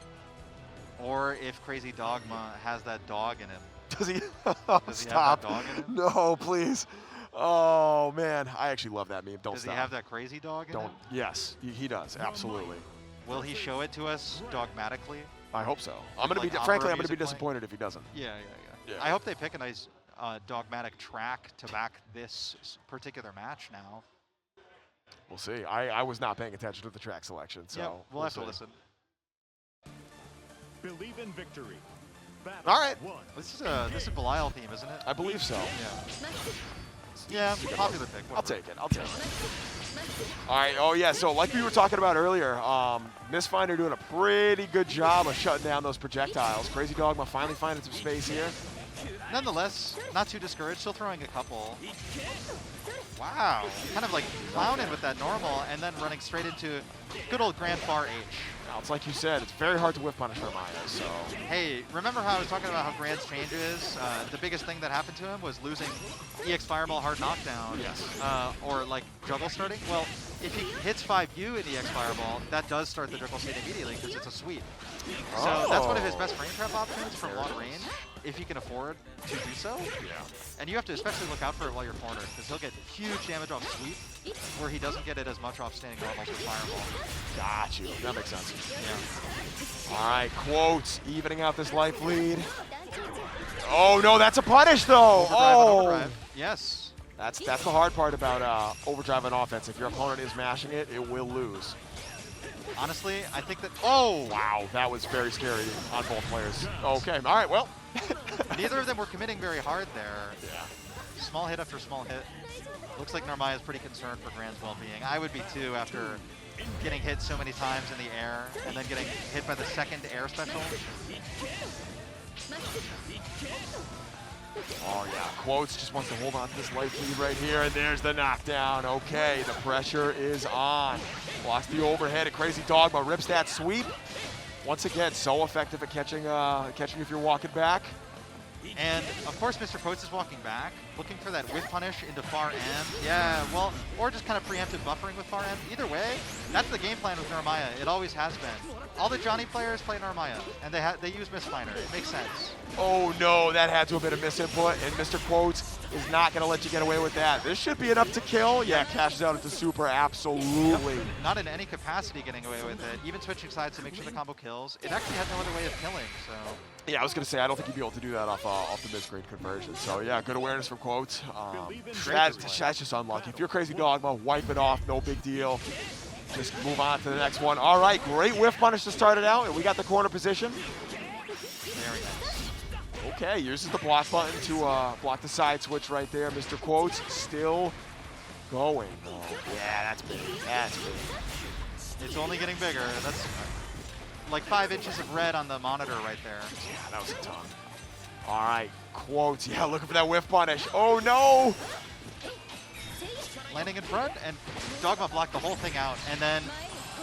Or if Crazydogma has that dog in him. Does he? Does he Stop. have that dog in him? No, please. Oh man, I actually love that meme. Don't Does stop. he have that crazy dog in him? Yes, he does. Absolutely. Will he show it to us dogmatically? I hope so. Like Frankly, opera I'm gonna be music playing? disappointed if he doesn't. Yeah. Yeah. I hope they pick a nice dogmatic track to back this particular match now. We'll see. I was not paying attention to the track selection, so Yeah, we'll have to see. listen. Believe in victory. All right. This is Belial theme, isn't it? I believe so. Yeah, popular pick. I'll whatever. take it. All right. Oh yeah. So like we were talking about earlier, Mistfinder doing a pretty good job of shutting down those projectiles. Crazydogma finally finding some space here. Nonetheless, not too discouraged, still throwing a couple. Wow, kind of like clowning with that normal and then running straight into good old Grand Far H. Now, it's like you said, it's very hard to whiff punish Narmaya, so. Hey, remember how I was talking about how Grand's changes? The biggest thing that happened to him was losing EX Fireball Hard Knockdown. Yes. Or like juggle starting. Well, if he hits 5U in EX Fireball, that does start the juggle state immediately because it's a sweep. So that's one of his best frame trap options from long range, if he can afford to do so. Yeah. And you have to especially look out for it while you're cornered, because he'll get huge damage off sweep, where he doesn't get it as much off standing normals with Fireball. Got you. That makes sense. Yeah. All right, Quotes evening out this life lead. Oh no, that's a punish though. Overdrive on Oh, overdrive. Yes. that's the hard part about overdrive on offense. If your opponent is mashing it, it will lose. Honestly, I think that. Oh! Wow, that was very scary on both players. Okay, all right, well. Neither of them were committing very hard there. Yeah. Small hit after small hit. Looks like Narmaya is pretty concerned for Gran's well-being. I would be too after getting hit so many times in the air and then getting hit by the second air special. Oh yeah, Quotes just wants to hold on to this life lead right here, and there's the knockdown. Okay, the pressure is on. Blocks the overhead, and Crazydogma rips that sweep. Once again, so effective at catching if you're walking back. And of course, MrQuotes is walking back, looking for that whiff punish into far end. Yeah, well, or just kind of preemptive buffering with far end. Either way, that's the game plan with Narmaya. It always has been. All the Johnny players play Narmaya, and they use Mistfinder. It makes sense. Oh no, that had to have been a misinput, and MrQuotes is not going to let you get away with that. This should be enough to kill. Yeah, cashes out into super, absolutely. Yep. Not in any capacity getting away with it. Even switching sides to make sure the combo kills. It actually had no other way of killing, so. Yeah, I was going to say, I don't think you'd be able to do that off the mid-grade conversion. So yeah, good awareness from Quotes. That's just unlucky. If you're Crazydogma, wipe it off, no big deal. Just move on to the next one. All right, great whiff punish to start it out, and we got the corner position. Very nice. Okay, uses the block button to block the side switch right there. MrQuotes still going. Oh, yeah, that's big. That's big. It's only getting bigger. That's like 5 inches of red on the monitor right there. Yeah, that was a ton. All right, Quotes. Yeah, looking for that whiff punish. Oh, no! Landing in front, and Dogma blocked the whole thing out. And then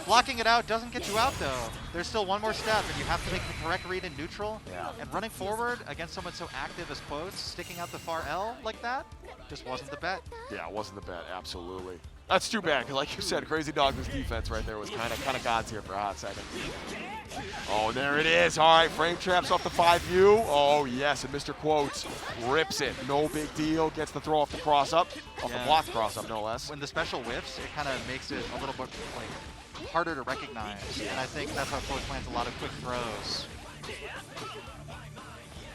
blocking it out doesn't get you out, though. There's still one more step, and you have to make the correct read in neutral. Yeah. And running forward against someone so active as Quotes, sticking out the far L like that, just wasn't the bet. Yeah, it wasn't the bet, absolutely. That's too bad, because like you said, Crazydogma's defense right there was kind of God's here for a hot second. Oh, there it is. All right, frame traps off the 5U. Oh, yes, and MrQuotes rips it. No big deal. Gets the throw off the cross-up. Off the block cross-up, no less. When the special whiffs, it kind of makes it a little bit like harder to recognize. And I think that's how Quotes lands a lot of quick throws.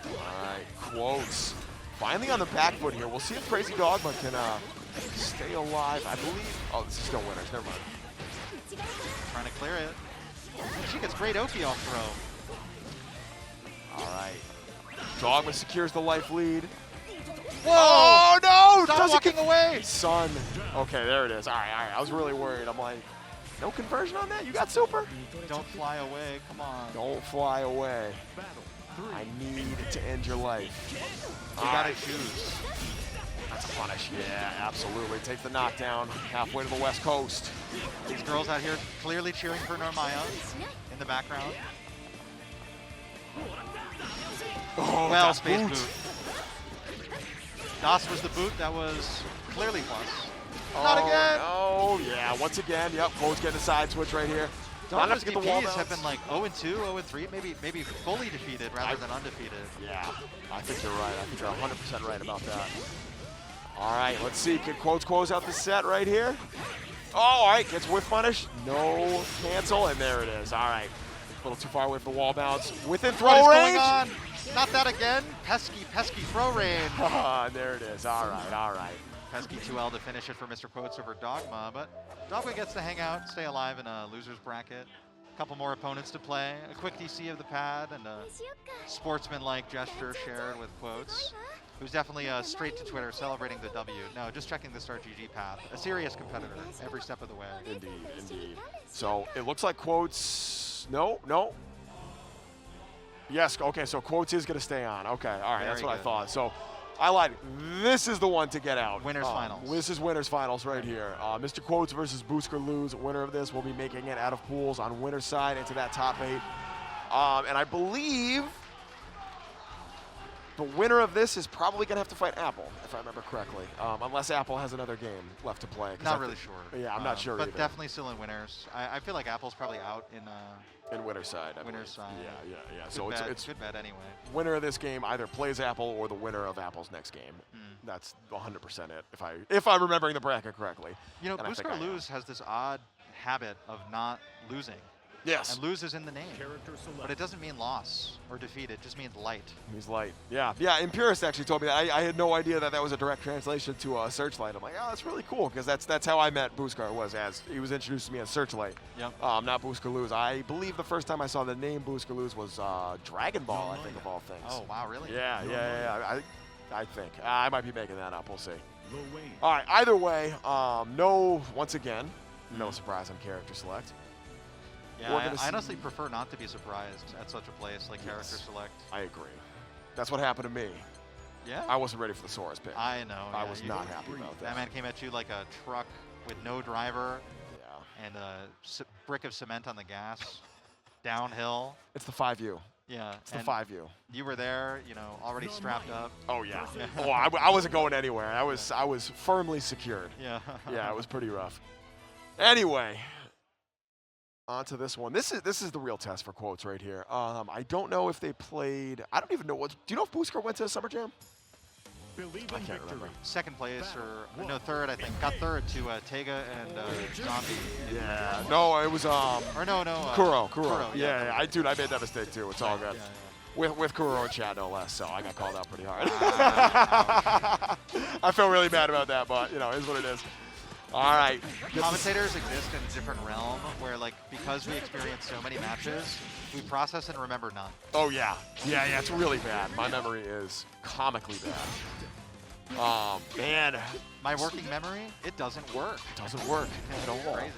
All right, Quotes finally on the back foot here. We'll see if Crazydogma can stay alive. I believe. Oh, this is still winners. Never mind. Trying to clear it. And she gets great OP off throw. All right. Dogma secures the life lead. Whoa! Oh, no! Stop Doesn't walking away! Son. Okay, there it is. All right, all right. I was really worried. I'm like, no conversion on that? You got super? Don't fly away. Come on. Don't fly away. I need to end your life. You gotta choose. That's a punish. Yeah, absolutely. Takes the knockdown halfway to the west coast. These girls out here clearly cheering for Narmaya in the background. Oh, Well, das space boot. boot. Das was the boot. That was clearly plus. Not again! Oh, yeah. Once again, yep. Quotes getting a side switch right here. Not enough Dogma's to get the wall DPs bounce. have been like 0-2, 0-3, maybe fully defeated rather than undefeated. Yeah, I think you're right. I think you're 100% right about that. All right, let's see. Can Quotes close out the set right here? Oh, all right. Gets whiff punish. No cancel, and there it is. All right. A little too far away for the wall bounce. Within throw What is range. going on? Not that again. Pesky throw range. There it is. All right, all right. Pesky 2L to finish it for MrQuotes over Dogma, but Dogma gets to hang out, stay alive in a loser's bracket. A couple more opponents to play. A quick DC of the pad and a sportsman-like gesture shared with Quotes, who's definitely straight to Twitter celebrating the W. No, just checking the Star GG path. A serious competitor every step of the way. Indeed, indeed. So it looks like Quotes. No, no. Yes, okay, so Quotes is going to stay on. Okay, all right, that's what I thought. So I lied. This is the one to get out. Winners finals. This is winners finals right here. MrQuotes versus Buscar lose. Winner of this will be making it out of pools on winner's side into that top 8. And I believe the winner of this is probably going to have to fight Apple, if I remember correctly, unless Apple has another game left to play. Not really sure. Yeah, I'm not sure but either. definitely still in winners. I feel like Apple's probably out in winner's side. winner's side. Yeah. Good So bet, it's good bet anyway. winner of this game either plays Apple or the winner of Apple's next game. That's 100% it, if I'm remembering the bracket correctly. You know, And I think Buscar I am. Lose has this odd habit of not losing. Yes. And lose is in the name. But it doesn't mean loss or defeat. It just means light. He's light. Yeah. Yeah. Impurist actually told me that. I had no idea that that was a direct translation to Searchlight. I'm like, oh, that's really cool because that's how I met Buscar was as he was introduced to me as Searchlight. Yep. Not Buscar. I believe the first time I saw the name Buscar was Dragon Ball, I think, of all things. Oh, wow, really? Yeah. I think. I might be making that up. We'll see. All right. Either way, once again, no surprise on character select. Yeah, I honestly prefer not to be surprised at such a place like character select. I agree. That's what happened to me. Yeah? I wasn't ready for the Sora's pick. I know. I was not happy about that. That man came at you like a truck with no driver. Yeah. And a brick of cement on the gas. Downhill. It's the 5U. Yeah. It's the 5U. You were there, already strapped up. Oh, yeah. Oh, I wasn't going anywhere. I was firmly secured. Yeah. Yeah, it was pretty rough. Anyway. On to this one. This is the real test for quotes right here. I don't know if they played. I don't even know what. Do you know if Buscar went to Summer Jam? I can't remember. Second place or no, third, I think. Got third to Teiga and Zombie. Yeah. No, it was or no. Kuro. Yeah. I made that mistake too. It's all good. Yeah. With Kuro in chat, no less. So I got called out pretty hard. Ouch. I feel really bad about that, but it is what it is. All right. Commentators exist in a different realm where, because we experience so many matches, we process and remember none. Oh, yeah. Yeah, it's really bad. My memory is comically bad. Man. My working memory, it doesn't work. It doesn't work at all. Crazy.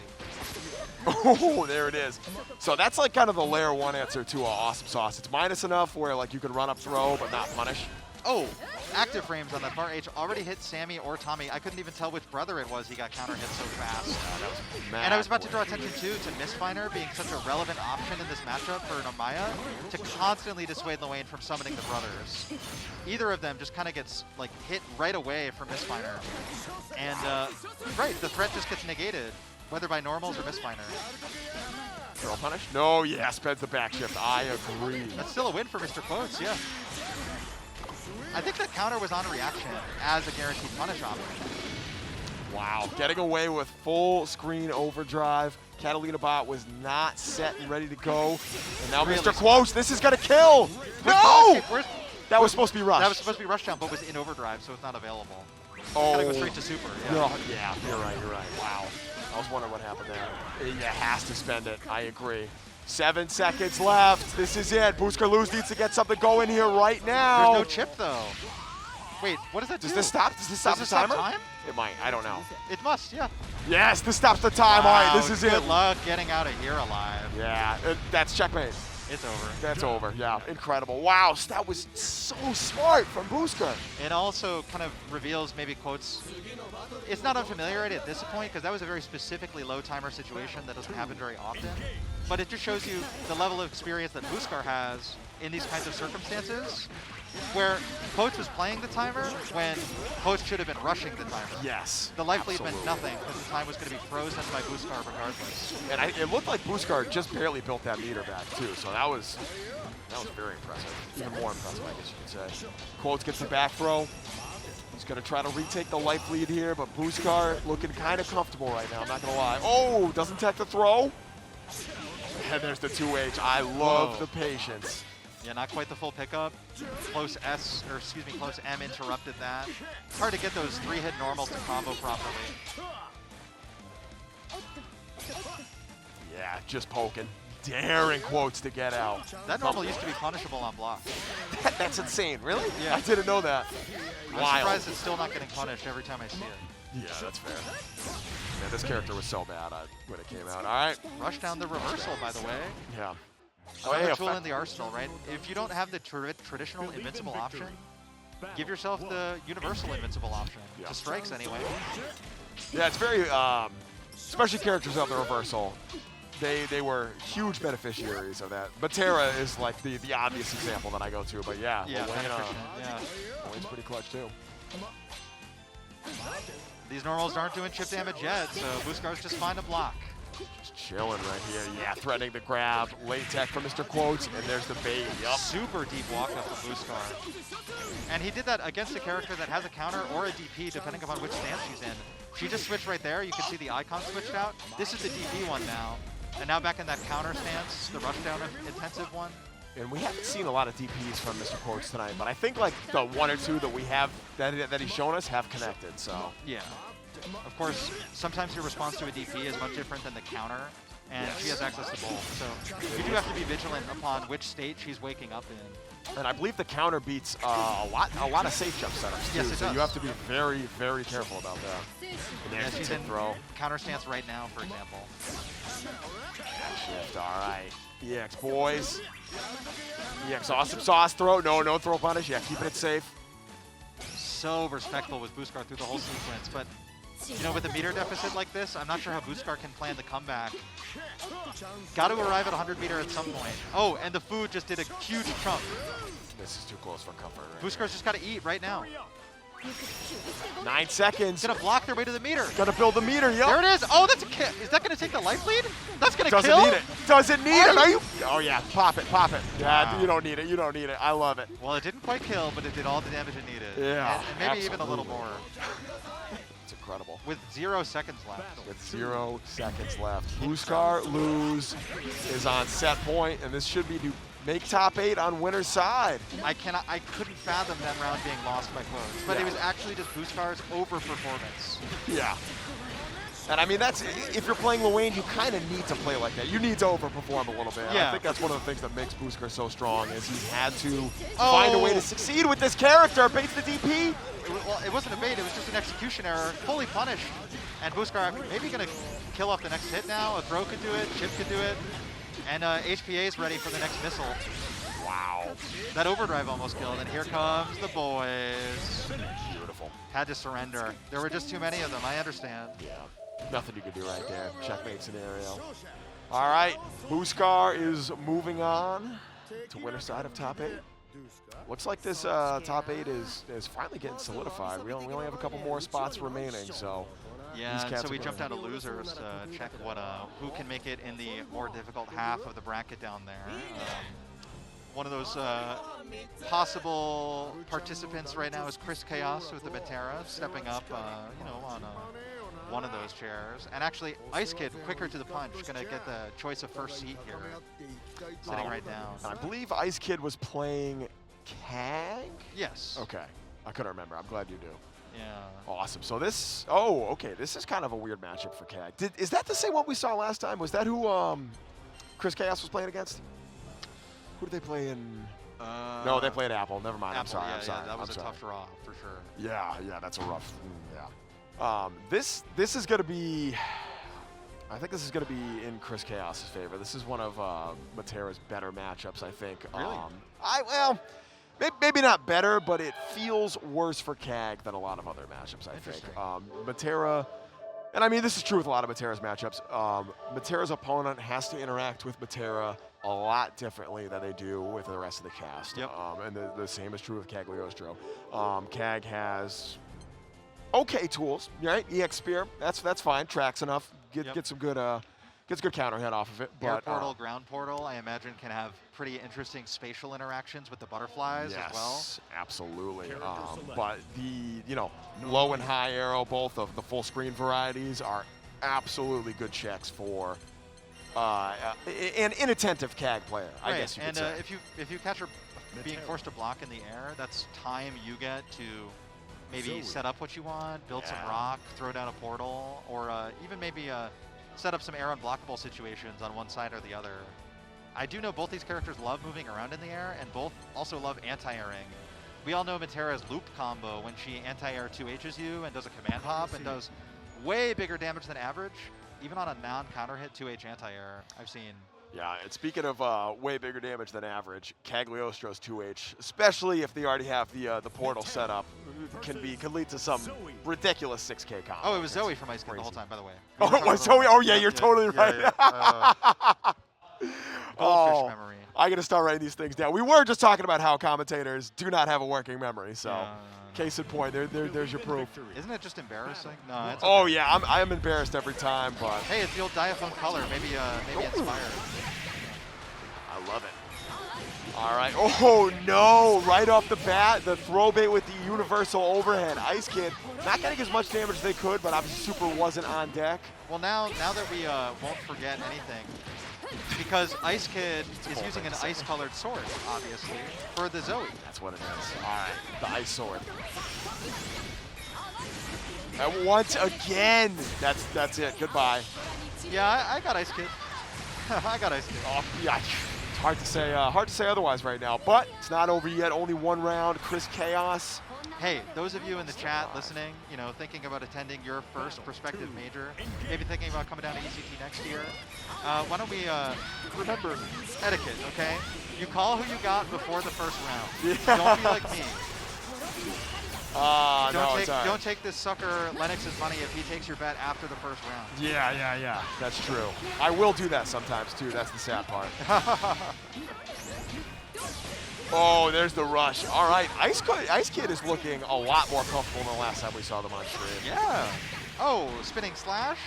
Oh, there it is. So that's kind of the layer 1 answer to Awesome Sauce. It's minus enough where you can run up throw but not punish. Oh, active frames on that far H already hit Sammy or Tommy. I couldn't even tell which brother it was. He got counter hit so fast. Yeah, and I was about to draw attention too to Mistfinder being such a relevant option in this matchup for Narmaya to constantly dissuade Lowain from summoning the brothers. Either of them just kind of gets hit right away from Mistfinder. And the threat just gets negated, whether by normals or Mistfinder. Throw punish? No, yeah, spends the back shift. I agree. That's still a win for MrQuotes, yeah. I think that counter was on reaction as a guaranteed punish option. Wow, getting away with full screen overdrive. Catalina bot was not set and ready to go. And now really MrQuotes, this is gonna kill! No! That was supposed to be rush. That was supposed to be rush down, but was in overdrive, so it's not available. Oh. Gotta go straight to super. Yeah, you're right. Wow. I was wondering what happened there. It has to spend it, I agree. 7 seconds left. This is it. Buscar needs to get something going here right now. There's no chip though. Wait, what does that do? Does this stop? Does this stop the timer? Time? It might. I don't know. It must, yeah. Yes, this stops the time. Wow, all right, this is it. Good luck getting out of here alive. Yeah, that's checkmate. It's over. That's over, yeah. Incredible. Wow, that was so smart from Buscar. It also kind of reveals maybe quotes. It's not unfamiliarity at this point because that was a very specifically low timer situation that doesn't happen very often. But it just shows you the level of experience that Buscar has in these kinds of circumstances where Quotes was playing the timer when Quotes should have been rushing the timer. Yes. The life lead meant nothing because the time was going to be frozen by Buscar regardless. And it looked like Buscar just barely built that meter back too, so that was very impressive. Even more impressive, I guess you could say. Quotes gets the back throw. He's going to try to retake the life lead here, but Buscar looking kind of comfortable right now, I'm not going to lie. Oh, doesn't tech the throw. And there's the 2H. I love the patience. Yeah, not quite the full pickup. Close M interrupted that. It's hard to get those 3-hit normals to combo properly. Yeah, just poking. Daring Quotes to get out. That normal used to be punishable on block. That's insane, really? Yeah. I didn't know that. I'm surprised it's still not getting punished every time I see it. Yeah, that's fair. Man, this character was so bad when it came out. All right. Rush down the reversal, by the way. Yeah. Another tool in the arsenal, right? If you don't have the traditional invincible option, give yourself the universal invincible option. To strikes, anyway. Yeah, it's very, especially characters of the reversal. They were huge beneficiaries of that. Metera is like the obvious example that I go to, but yeah. Lowain's pretty clutch too. These normals aren't doing chip damage yet, so Buscar's just fine to block. Just chilling right here. Yeah, threatening the grab. Late tech from MrQuotes, and there's the bait. Yup. Super deep walk up from Buscar. And he did that against a character that has a counter or a DP, depending upon which stance she's in. She just switched right there. You can see the icon switched out. This is the DP one now. And now back in that counter stance, the rushdown intensive one. And we haven't seen a lot of DPs from MrQuotes tonight, but I think like the 1 or 2 that we have that he's shown us have connected. So yeah, of course, sometimes your response to a DP is much different than the counter, and she has access to both. So you do have to be vigilant upon which state she's waking up in. And I believe the counter beats a lot of safe jump setups too. Yes, it so does. you have to be very, very careful about that. Yeah, she's in throw. counter stance right now, for example. Shift, all right. EX boys. EX awesome sauce throw. No throw punish. Yeah, keeping it safe. So respectful with Buscar through the whole sequence, but you know, with a meter deficit like this, I'm not sure how Buscar can plan the comeback. Got to arrive at 100 meter at some point. Oh, and the food just did a huge chunk. This is too close for comfort. Right? Buscar's just got to eat right now. 9 seconds. Gonna block their way to the meter. Gonna build the meter, yep. There it is. Oh, that's a kill. Is that gonna take the life lead? That's gonna Doesn't kill? need it. Doesn't need it. Are you? Oh yeah, pop it. Wow. Yeah, you don't need it. You don't need it. I love it. Well, it didn't quite kill, but it did all the damage it needed. Yeah, and maybe even a little absolutely. more. It's incredible. With 0 seconds left. With 0 seconds left. Buscar lose is on set point, and this should be to make top 8 on winner's side. I couldn't fathom that round being lost by Quotes, but Yeah. it was actually just Buscar's overperformance. Yeah. And I mean, that's, if you're playing Lowain, you kind of need to play like that. You need to overperform a little bit. Yeah. I think that's one of the things that makes Buscar so strong is he had to find a way to succeed with this character. Baits the DP. Well, it wasn't a bait, it was just an execution error, fully punished. And Buscar maybe gonna kill off the next hit now. A throw could do it, Chip could do it. And HPA is ready for the next missile. Wow. That overdrive almost killed, and here comes the boys. Beautiful. Had to surrender. There were just too many of them, I understand. Yeah. Nothing you could do right there. Checkmate scenario. All right. Buscar is moving on to winner side of top 8. Looks like this top 8 is finally getting solidified. We only have a couple more spots remaining, so. Yeah, and so we jumped down to losers to check what who can make it in the more difficult half of the bracket down there. One of those possible participants right now is Cagliostro with the Metera, stepping up, you know, on one of those chairs. And actually, IceKid, quicker to the punch, gonna get the choice of first seat here, sitting right down. I believe IceKid was playing CAG? Yes. Okay. I couldn't remember. I'm glad you do. Yeah. Awesome. So this, oh, okay. This is kind of a weird matchup for CAG. Is that the same one we saw last time? Was that who Chaos was playing against? Who did they play in? No, they played Apple. Never mind. Apple, I'm sorry. Yeah, that was a tough draw for sure. Yeah, that's a rough. Yeah. This is gonna be. I think this is gonna be in Chaos's favor. This is one of Metera's better matchups. I think. Really? Well. Maybe not better, but it feels worse for CAG than a lot of other matchups, I think. Metera, and I mean, this is true with a lot of Metera's matchups. Metera's opponent has to interact with Metera a lot differently than they do with the rest of the cast. Yep. And the same is true with Cagliostro. CAG has okay tools, right? EX Spear, that's fine. Tracks enough. Get some good gets good counter hit off of it. Air but, portal, ground portal, I imagine can have pretty interesting spatial interactions with the butterflies as well. Yes, absolutely. But the low and high arrow, both of the full screen varieties, are absolutely good checks for an inattentive CAG player. Right. I guess you could and say. if you catch her being forced to block in the air, that's time you get to maybe set up what you want, build some rock, throw down a portal, or even maybe set up some air unblockable situations on one side or the other. I do know both these characters love moving around in the air, and both also love anti-airing. We all know Metera's loop combo when she anti-air 2Hs you and does a command hop and does way bigger damage than average, even on a non-counter hit 2H anti-air I've seen. Yeah, and speaking of way bigger damage than average, Cagliostro's 2H, especially if they already have the portal set up, can lead to some ridiculous 6K combo. Oh, it was Zooey from IceKid the whole time, by the way. Oh, it was Zooey? Oh, yeah, you're totally right. Goldfish memory. I got to start writing these things down. We were just talking about how commentators do not have a working memory, so case in point, there's your proof. Isn't it just embarrassing? No, it's Oh, yeah, I am embarrassed every time, but... Hey, it's the old diaphone color, maybe inspired. I love it. All right. Oh, no. Right off the bat, the throw bait with the universal overhead. IceKid not getting as much damage as they could, but obviously Super wasn't on deck. Well, now that we won't forget anything, because IceKid is using an ice-colored sword, obviously, for the Zooey. That's what it is. All right. The ice sword. And once again, that's it. Goodbye. Yeah, I got IceKid. I got IceKid. Oh, yeah. It's hard to say otherwise right now, but it's not over yet. Only one round. Chris Chaos. Hey, those of you in the chat listening, you know, thinking about attending your first prospective major, maybe thinking about coming down to ECT next year, why don't we remember etiquette, okay? You call who you got before the first round. Don't be like me. Don't take this sucker Lennox's money if he takes your bet after the first round. Yeah. That's true. I will do that sometimes too. That's the sad part. Oh, there's the rush. All right, IceKid is looking a lot more comfortable than the last time we saw them on stream. Yeah. Oh, spinning slash,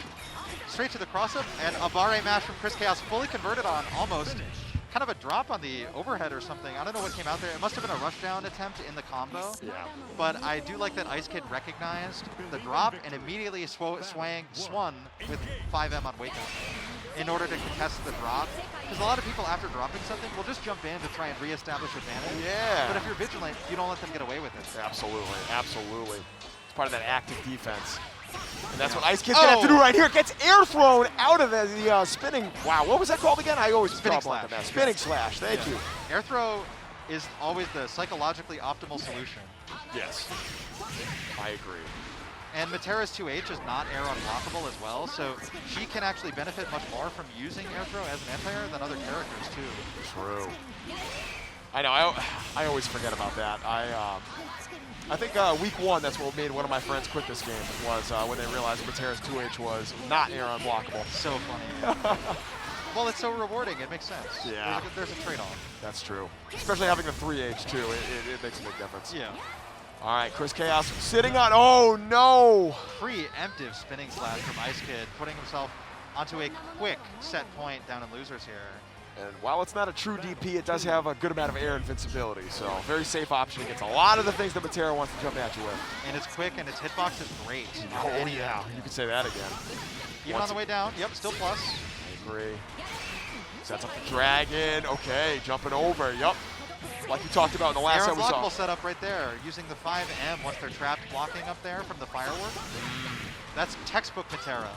straight to the cross-up, and a barre mash from Chris Chaos fully converted on almost. Kind of a drop on the overhead or something. I don't know what came out there. It must have been a rushdown attempt in the combo. Yeah. But I do like that IceKid recognized the drop and immediately swung with 5M on wake up in order to contest the drop. Because a lot of people, after dropping something, will just jump in to try and reestablish advantage. Yeah. But if you're vigilant, you don't let them get away with it. Absolutely. It's part of that active defense. And that's what IceKid's gonna have to do right here. Gets air thrown out of the spinning. Wow, what was that called again? I always spinning slash. That. Spinning slash. Thank you. Air throw is always the psychologically optimal solution. Yes, I agree. And Metera's 2H is not air unblockable as well, so she can actually benefit much more from using air throw as an anti-air than other characters too. True. I know. I always forget about that. I think week 1, that's what made one of my friends quit this game, was when they realized Metera's 2H was not air unblockable. So funny. Well, it's so rewarding. It makes sense. Yeah. There's a trade-off. That's true. Especially having the 3H too. It makes a big difference. Yeah. All right, Chris Chaos sitting on. Oh no! Preemptive spinning slash from IceKid, putting himself onto a quick set point down in losers here. And while it's not a true DP, it does have a good amount of air invincibility, so very safe option against a lot of the things that Metera wants to jump at you with. And it's quick, and its hitbox is great. Oh yeah, you can say that again. Even on the way down, yep, still plus. I agree. Sets up the dragon, okay, jumping over, yep. Like we talked about in the last time we saw. Unblockable setup right there, using the 5M once they're trapped blocking up there from the firework. That's textbook Metera.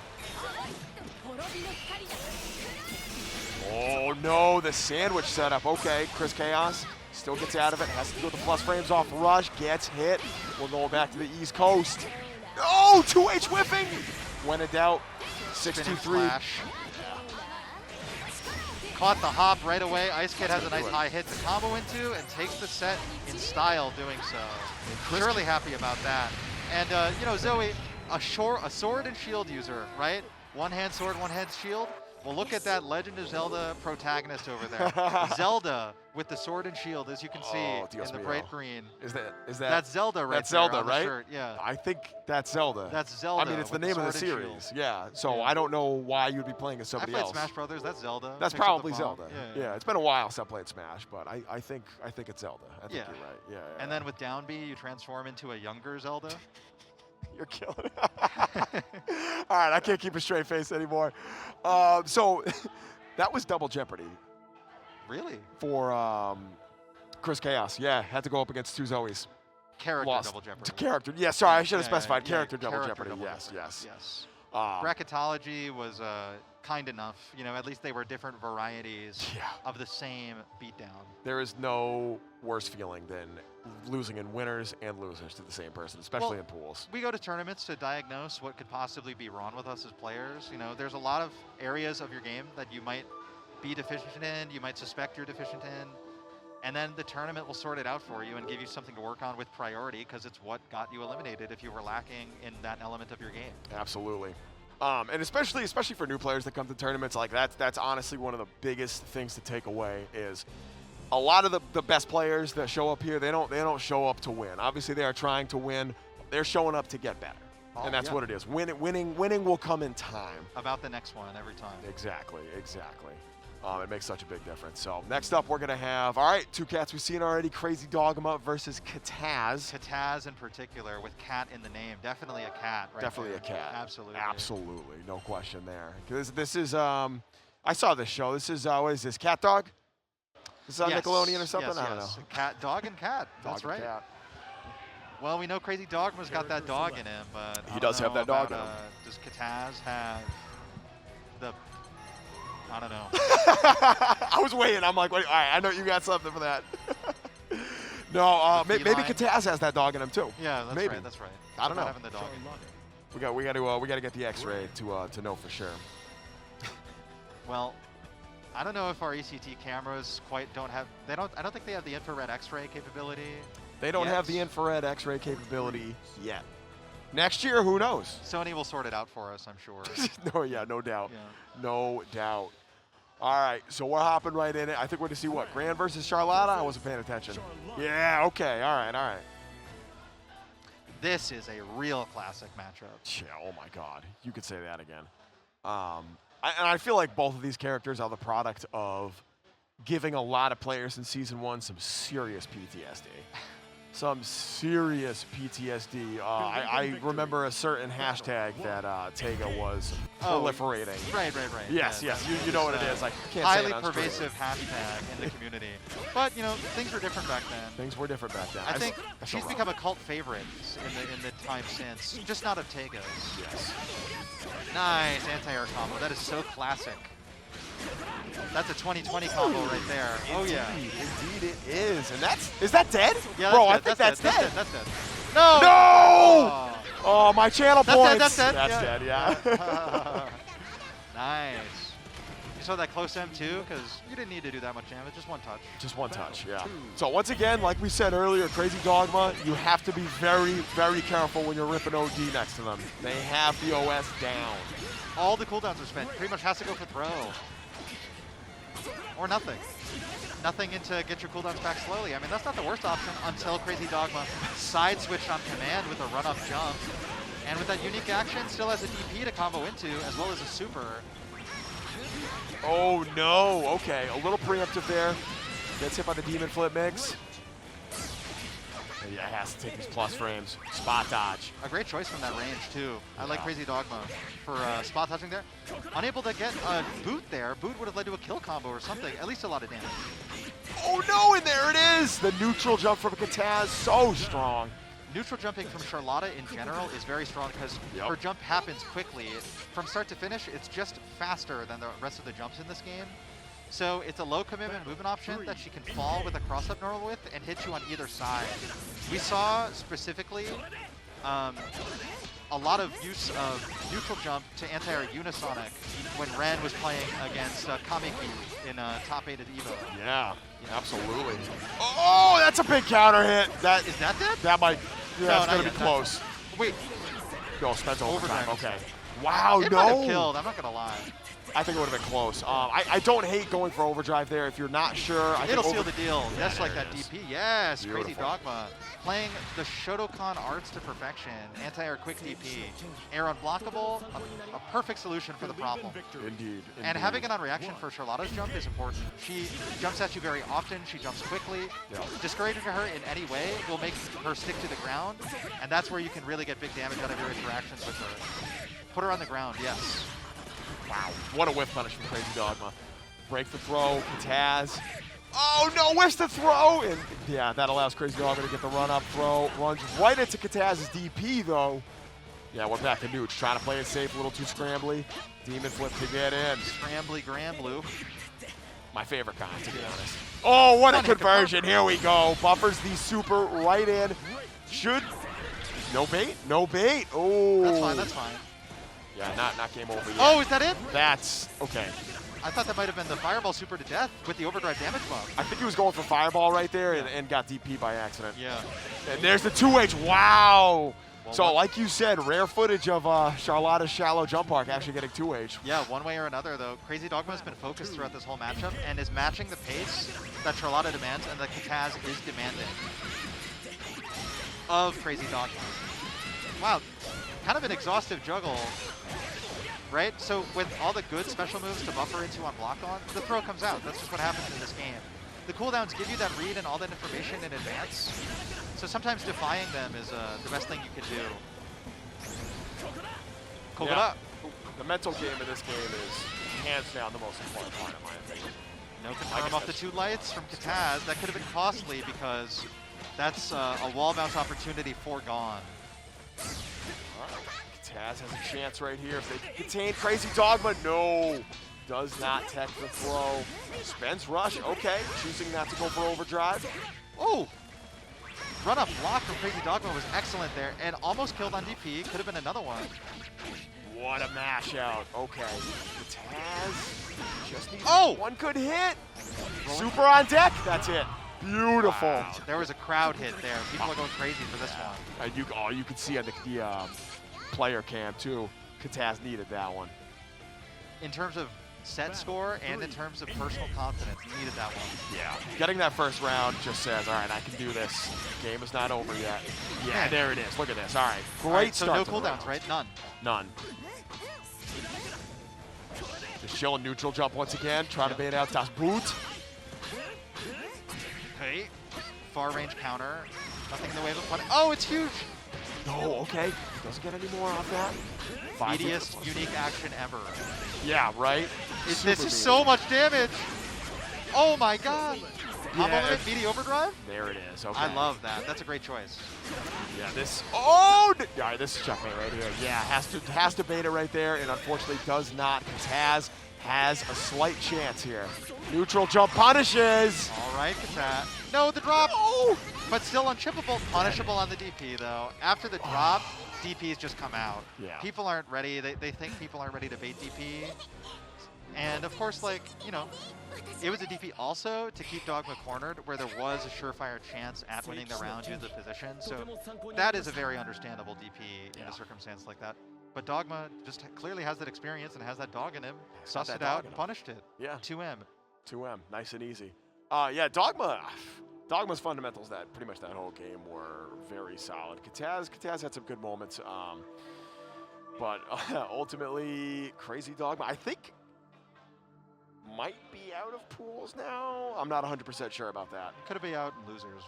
Oh no, the sandwich setup. Okay, Chris Chaos still gets out of it. Has to go with the plus frames off rush. Gets hit. We'll go back to the East Coast. Oh, 2H whiffing. When in doubt, 6-2-3. Caught the hop right away. IceKid has a nice high hit to combo into and takes the set in style doing so. Surely happy about that. And you know, Zooey, a sword and shield user, right? One hand sword, one hand shield. Well, look at that Legend of Zelda protagonist over there. Zelda with the sword and shield, as you can see in the bright green. Is that? That's Zelda right That's Zelda, on the right? shirt. Yeah. I think that's Zelda. That's Zelda. I mean, it's the name of the series. Yeah. So I don't know why you'd be playing as somebody else. I played Smash Brothers. That's Zelda. That's probably Zelda. Yeah. It's been a while since I played Smash, but I think it's Zelda. I think you're right. Yeah. And then with down B, you transform into a younger Zelda. You're killing it. All right, I can't keep a straight face anymore. So that was double jeopardy. Really? For Chris Chaos. Yeah, had to go up against 2 Zoeys. Character double jeopardy. Character. Yeah, sorry, I should have specified character double jeopardy. Yes. Bracketology was kind enough. You know, at least they were different varieties of the same beatdown. There is no worse feeling than losing in winners and losers to the same person, especially in pools. We go to tournaments to diagnose what could possibly be wrong with us as players. You know, there's a lot of areas of your game that you might be deficient in, you might suspect you're deficient in, and then the tournament will sort it out for you and give you something to work on with priority, because it's what got you eliminated if you were lacking in that element of your game. Absolutely. And especially for new players that come to tournaments, like that's honestly one of the biggest things to take away is a lot of the best players that show up here, they don't show up to win. Obviously, they are trying to win. They're showing up to get better, and that's what it is. Winning will come in time. About the next one every time. Exactly. It makes such a big difference. So next up, we're going to have, all right, 2 cats we've seen already, Crazydogma versus Cataz. Cataz in particular, with cat in the name. Definitely a cat, right? Definitely there. a cat. Absolutely. Absolutely. No question there. This is, I saw this show. This is, what is this, Cat Dog? This is on Nickelodeon or something? Yes, I don't yes. know. Cat, dog and cat. That's right. Cat. Well, we know Crazydogma's got that dog in him, but He does have that dog in him. Does Cataz have the... I don't know. I was waiting. I'm like, wait, all right, I know you got something for that. No, maybe Cataz has that dog in him too. Yeah, that's maybe. right. That's right. I don't know. Having the dog. We got to get the X-ray to know for sure. Well, I don't know if our ECT cameras quite don't have. I don't think they have the infrared X-ray capability. They don't have the infrared X-ray capability yet. Next year, who knows? Sony will sort it out for us, I'm sure. No doubt. Yeah. No doubt. All right, so we're hopping right in it. I think we're going to see what? Gran versus Charlotta? I wasn't paying attention. Yeah, okay. All right. This is a real classic matchup. Yeah, oh my God. You could say that again. And I feel like both of these characters are the product of giving a lot of players in Season 1 some serious PTSD. Some serious PTSD. I remember a certain hashtag that Teiga was proliferating. Right. Yes. You know what it is. I can't highly say it on pervasive hashtag in the community. But, you know, things were different back then. Things were different back then. I think she's become a cult favorite in the time since, just not of Teiga's. Yes. Nice anti-air combo. That is so classic. That's a 2020 combo right there. Indeed, indeed it is. And is that dead? Yeah, bro, dead. I think that's dead. That's dead. No! No! Oh, my channel points. That's dead. That's dead, yeah. Nice. You saw that close M2? Because you didn't need to do that much damage. Just one touch. Just one touch, yeah. So once again, like we said earlier, Crazydogma, you have to be very, very careful when you're ripping OD next to them. They have the OS down. All the cooldowns are spent. Pretty much has to go for throw. Or nothing. Nothing into get your cooldowns back slowly. I mean, that's not the worst option until Crazydogma side switched on command with a run-up jump. And with that unique action, still has a DP to combo into, as well as a super. Oh, no. Okay, a little preemptive there. Gets hit by the Demon Flip mix. Yeah, has to take these plus frames. Spot dodge. A great choice from that range, too. I like Crazydogma for spot touching there. Unable to get a boot there. Boot would have led to a kill combo or something. At least a lot of damage. Oh, no, and there it is. The neutral jump from Cataz, so strong. Neutral jumping from Charlotta in general is very strong because her jump happens quickly. From start to finish, it's just faster than the rest of the jumps in this game. So it's a low commitment movement option that she can fall with a cross-up normal with and hit you on either side. We saw specifically a lot of use of neutral jump to anti-air Unisonic when Ren was playing against Kamiki in top 8 at EVO. Yeah, absolutely. Oh, that's a big counter hit. Is that dead? That might, that's going to be yet, close. Wait. No, Spence overtime. Okay. Wow, it might have killed, I'm not going to lie. I think it would have been close. I don't hate going for overdrive there if you're not sure. It'll seal the deal. That's like that is. DP. Yes, Beautiful. Crazydogma. Playing the Shotokan arts to perfection. Anti-air quick DP. Air unblockable. A perfect solution for the problem. Indeed. And having it on reaction for Charlotta's jump is important. She jumps at you very often. She jumps quickly. Yeah. Discouraging her in any way will make her stick to the ground. And that's where you can really get big damage out of your interactions with her. Put her on the ground, yes. Wow, what a whiff punish from Crazydogma. Break the throw, Cataz. Oh no, whiffs the throw! And yeah, that allows Crazydogma to get the run-up throw. Runs right into Cataz's DP though. Yeah, we're back to Nooch. Trying to play it safe, a little too scrambly. Demon flip to get in. Scrambly Granblue. My favorite kind, to be honest. Oh, what a conversion. Here we go. Buffers the super right in. Should. No bait? No bait. Oh. That's fine, that's fine. Yeah, not game over yet. Oh, is that it? That's okay. I thought that might have been the Fireball super to death with the overdrive damage buff. I think he was going for Fireball right there and got DP by accident. Yeah. And there's the 2H. Wow. Well, so like you said, rare footage of Charlotta's shallow jump arc actually getting 2H. Yeah, one way or another though. Crazydogma has been focused throughout this whole matchup and is matching the pace that Charlotta demands and that Cataz is demanding of Crazydogma. Wow, kind of an exhaustive juggle. right? So with all the good special moves to buffer into on block on, the throw comes out. That's just what happens in this game. The cooldowns give you that read and all that information in advance. So sometimes defying them is the best thing you can do. Yeah. The mental game of this game is hands down the most important part, in my opinion. No confirm off the 2 lights from Cataz. That could have been costly because that's a wall bounce opportunity foregone. Cataz has a chance right here if they can contain Crazydogma. No, does not tech the throw. Spends rush, okay, choosing not to go for overdrive. Oh! Run up block from Crazydogma was excellent there and almost killed on DP. Could have been another one. What a mash out. Okay. Cataz just needs one good hit. Super on deck. That's it. Beautiful. Wow. There was a crowd hit there. People are going crazy for this one. You could see on the player cam too. Cataz needed that one. In terms of set score and in terms of personal confidence, he needed that one. Yeah. Getting that first round just says, all right, I can do this. Game is not over yet. Yeah, there it is. Look at this. All right. Great so start. no cooldowns, right? None. None. Just chill and neutral jump once again. Try to bait out Das Boot. Okay. Far range counter. Nothing in the way of a punish. Oh, it's huge. No, okay. Doesn't get any more off that. Speediest unique action ever. Yeah, right? This is so much damage. Oh my god. Yeah, meaty overdrive? There it is. Okay. I love that. That's a great choice. Yeah, this. Oh! All right, this is checkmate right here. Yeah, has to bait it right there, and unfortunately does not. Cataz has a slight chance here. Neutral jump punishes. All right, Cataz. No, the drop. Oh! But still unchippable. Punishable on the DP though. After the drop, DPs just come out. Yeah. People aren't ready. They think people aren't ready to bait DP. And of course, like, you know, it was a DP also to keep Dogma cornered where there was a surefire chance at winning the round due to the position. So that is a very understandable DP in a circumstance like that. But Dogma just clearly has that experience and has that dog in him. Sussed it out and punished it. Yeah. 2M. 2M. Nice and easy. Yeah, Dogma's fundamentals pretty much that whole game were very solid. Cataz had some good moments. But ultimately, Crazydogma, I think, might be out of pools now. I'm not 100% sure about that. Could it be out in losers?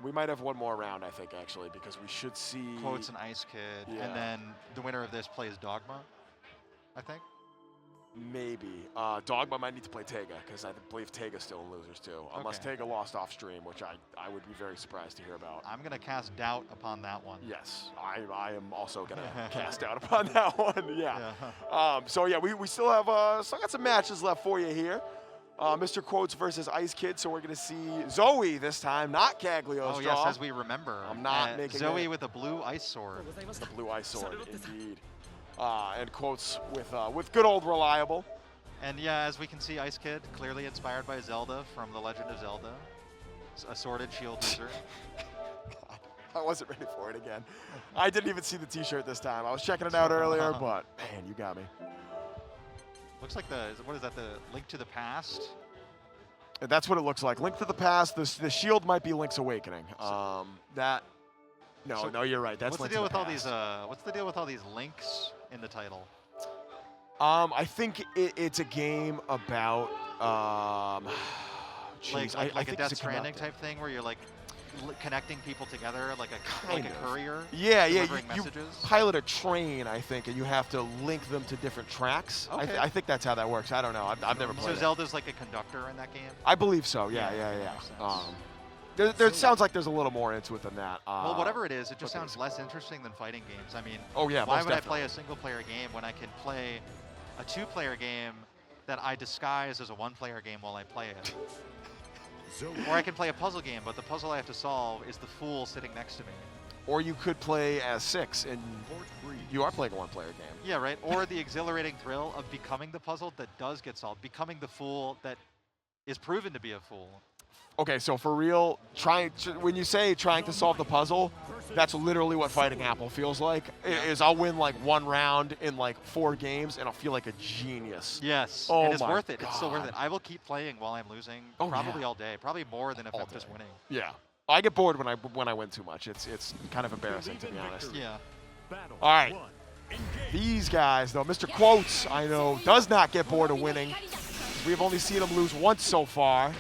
We might have one more round, I think, actually, because we should see Quotes and IceKid, and then the winner of this plays Dogma, I think. Maybe. Dogma might need to play Teiga, because I believe Teiga's still in losers too. Unless Teiga lost off stream, which I would be very surprised to hear about. I'm going to cast doubt upon that one. Yes, I am also going to cast doubt upon that one. Yeah. So yeah, we still have still got some matches left for you here. MrQuotes versus IceKid, so we're going to see Zooey this time, not Cagliostro. Oh yes, as we remember. I'm not making Zooey with a blue ice sword. The blue ice sword, indeed. And Quotes with good old Reliable. And yeah, as we can see, IceKid clearly inspired by Zelda from The Legend of Zelda. A sworded shield user. God, I wasn't ready for it again. I didn't even see the t-shirt this time. I was checking it out earlier, but man, you got me. Looks like what is that, the Link to the Past? And that's what it looks like. Link to the Past, the shield might be Link's Awakening. No, you're right. That's what's the deal with all these what's the deal with all these links in the title? I think it's a game about like a Death Stranding type thing where you're like connecting people together like a courier. Yeah, you messages. Pilot a train, I think, and you have to link them to different tracks. Okay. I think that's how that works. I don't know. I've never played. So Zelda's like a conductor in that game? I believe so. Yeah. There sounds like there's a little more into it than that. Well, whatever it is, it just sounds less interesting than fighting games. I mean, why would I play a single-player game when I can play a two-player game that I disguise as a one-player game while I play it? Or I can play a puzzle game, but the puzzle I have to solve is the fool sitting next to me. Or you could play as 6, and you are playing a one-player game. Yeah, right. Or the exhilarating thrill of becoming the puzzle that does get solved, becoming the fool that is proven to be a fool. Okay, so for real, when you say trying to solve the puzzle, that's literally what fighting Apple feels like. Is I'll win like one round in like 4 games, and I'll feel like a genius. Yes, oh, and it's worth it. God. It's still worth it. I will keep playing while I'm losing, probably all day, probably more than if I'm just winning. Yeah, I get bored when I win too much. It's kind of embarrassing, to be honest. Yeah. All right, These guys, though, MrQuotes, I know, does not get bored of winning. We have only seen him lose once so far.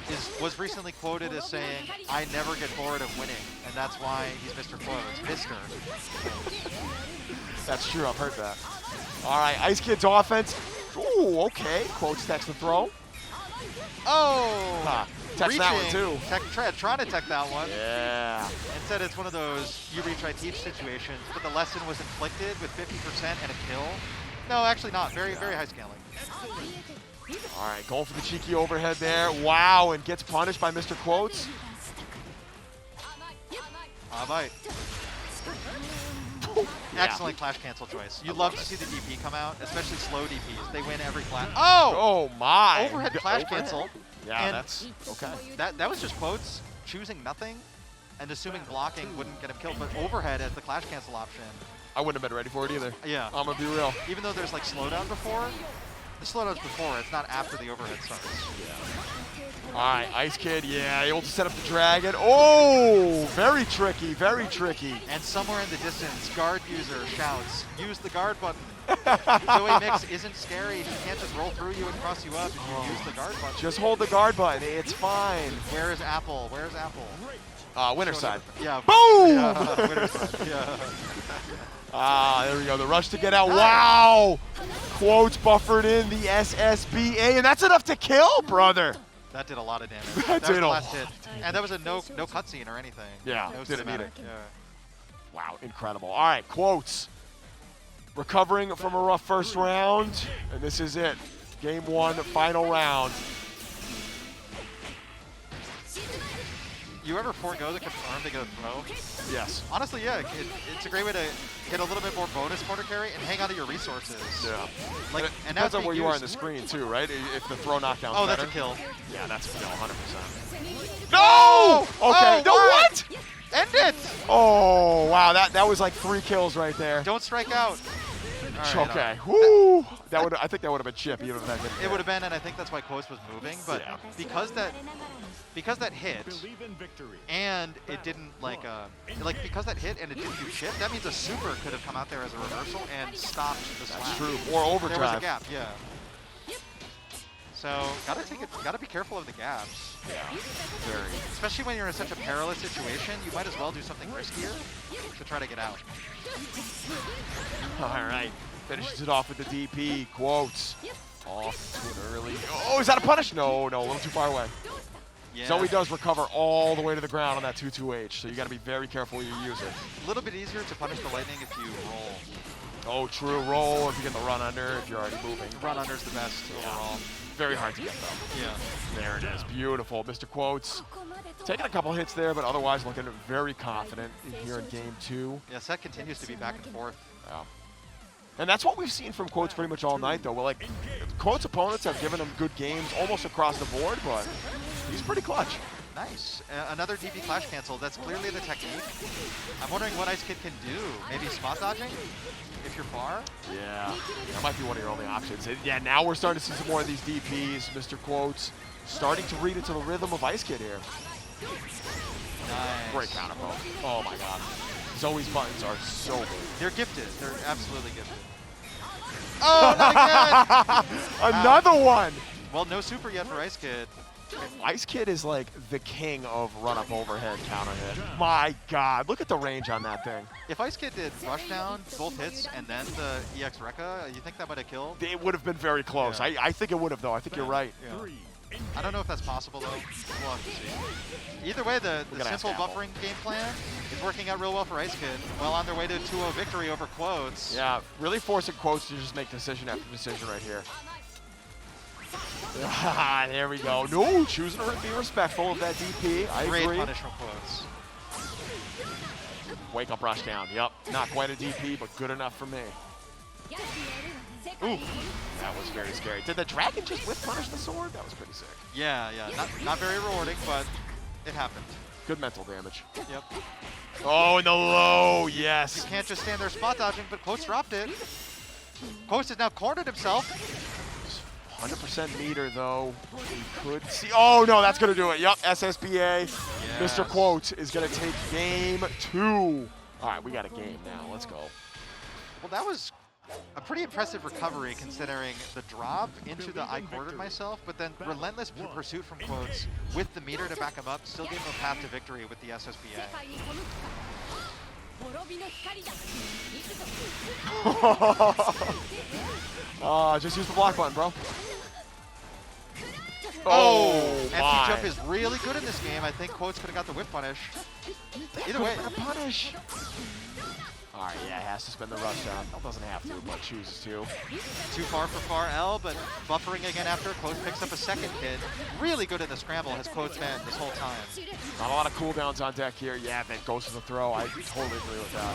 Was recently quoted as saying, "I never get bored of winning," and that's why he's MrQuotes. Mr. That's true, I've heard that. All right, IceKid's offense. Ooh, okay. Quotes techs the throw. Oh! Techs that one too. Trying to tech that one. Yeah. Instead, it's one of those you reach, I teach situations, but the lesson was inflicted with 50% and a kill. No, actually not. Very, very high scaling. All right, going for the cheeky overhead there. Wow, and gets punished by MrQuotes. Bye. Excellent clash cancel choice. You love to see the DP come out, especially slow DPs. They win every clash. Oh! Oh my! Overhead clash cancel. Yeah, and that's okay. That was just Quotes choosing nothing and assuming blocking wouldn't get him killed, but overhead as the clash cancel option. I wouldn't have been ready for it either. Yeah. I'm gonna be real. Even though there's like slowdown before, the slowdown's before, it's not after the overhead starts. All right, IceKid, yeah, able to set up the dragon. Oh, very tricky, very tricky. And somewhere in the distance, guard user shouts, "Use the guard button." Zooey Mix isn't scary. She can't just roll through you and cross you up if you use the guard button. Just hold the guard button, it's fine. Where is Apple? Where's Apple? Winner side. Yeah. Boom! Yeah, winner side, yeah. There we go, the rush to get out. Wow! Quotes buffered in the SSBA, and that's enough to kill, brother. That did a lot of damage. That was did the a last lot hit. And that was a no cutscene or anything. Yeah, no didn't need cinematic. it. Yeah. Wow, incredible. All right, Quotes. Recovering from a rough first round, and this is it. Game 1, final round. You ever forego the confirm to get a throw? Yes. Honestly, yeah, it's a great way to get a little bit more bonus corner carry and hang on to your resources. Yeah. Like, and depends that's on where you are on the used. screen too, right? If the throw knockdown's Oh, better. that's a kill. Yeah, that's a kill, 100%. No! Okay. Oh, No, what? End it! Oh, wow. That was like 3 kills right there. Don't strike out. All right, Okay. Woo! I think that would have been chip even if that didn't It hit. would have been, and I think that's why Quotes was moving. But Yeah. because that hit, and it didn't because that hit and it didn't do shit, that means a super could have come out there as a reversal and stopped the slash. That's true. Or overdrive. There was a gap, yeah. So gotta be careful of the gaps. Yeah. Very. Especially when you're in such a perilous situation, you might as well do something riskier to try to get out. All right. Finishes it off with the DP. Quotes. Off to an early. Oh, is that a punish? No, a little too far away. Yeah. Zoe does recover all the way to the ground on that 2-2-H, so you got to be very careful when you use it. A little bit easier to punish the lightning if you roll. Oh, true. Roll if you get the run under, if you're already moving. Run under's the best overall. Very hard to get, though. Yeah. There it is. Beautiful. MrQuotes taking a couple hits there, but otherwise looking very confident here in game 2. Yeah, set continues to be back and forth. Yeah. And that's what we've seen from Quotes pretty much all night, though. Well, like, Quotes' opponents have given him good games almost across the board, but he's pretty clutch. Nice. Another DP clash cancel. That's clearly the technique. I'm wondering what IceKid can do. Maybe spot dodging if you're far? Yeah, that might be one of your only options. Yeah, now we're starting to see some more of these DPs. MrQuotes starting to read into the rhythm of IceKid here. Nice. Great counter poke. Oh my god. Zoe's buttons are so good. They're gifted. They're absolutely gifted. Oh, not again! Another one! Well, no super yet for IceKid. IceKid is like the king of run-up overhead counter hit. My god, look at the range on that thing. If IceKid did rush down, both hits, and then the EX Rekka, you think that might have killed? It would have been very close. Yeah. I think it would have, though. I think you're right. Yeah. I don't know if that's possible, though. We'll have to see. Either way, the simple buffering game plan is working out real well for IceKid. Well on their way to 2-0 victory over Quotes. Yeah, really forcing Quotes to just make decision after decision right here. There we go. No, choosing to be respectful of that DP. I agree. Great punish from Quotes. Wake up rush down. Yep, not quite a DP, but good enough for me. Ooh. That was very scary. Did the dragon just whip punish the sword? That was pretty sick. Yeah. Not very rewarding, but it happened. Good mental damage. Yep. Oh, in the low, yes. You can't just stand there spot dodging, but Quotes dropped it. Quotes has now cornered himself. 100% meter, though. You could see. Oh, no, that's going to do it. Yep, SSBA. Yes. MrQuotes is going to take game 2. All right, we got a game now. Let's go. Well, that was a pretty impressive recovery considering the drop into the I quartered myself, but then relentless pursuit from Quotes with the meter to back him up, still gave him a path to victory with the SSBA. Just use the block button, bro. Oh, empty jump is really good in this game. I think Quotes could have got the whip punish. Either way, punish. All right, yeah, has to spend the rush down. Doesn't have to, but chooses to. Too far for far L, but buffering again after. Quotes picks up a second kid. Really good in the scramble has Quotes been this whole time. Not a lot of cooldowns on deck here. Yeah, that goes to the throw. I totally agree with that.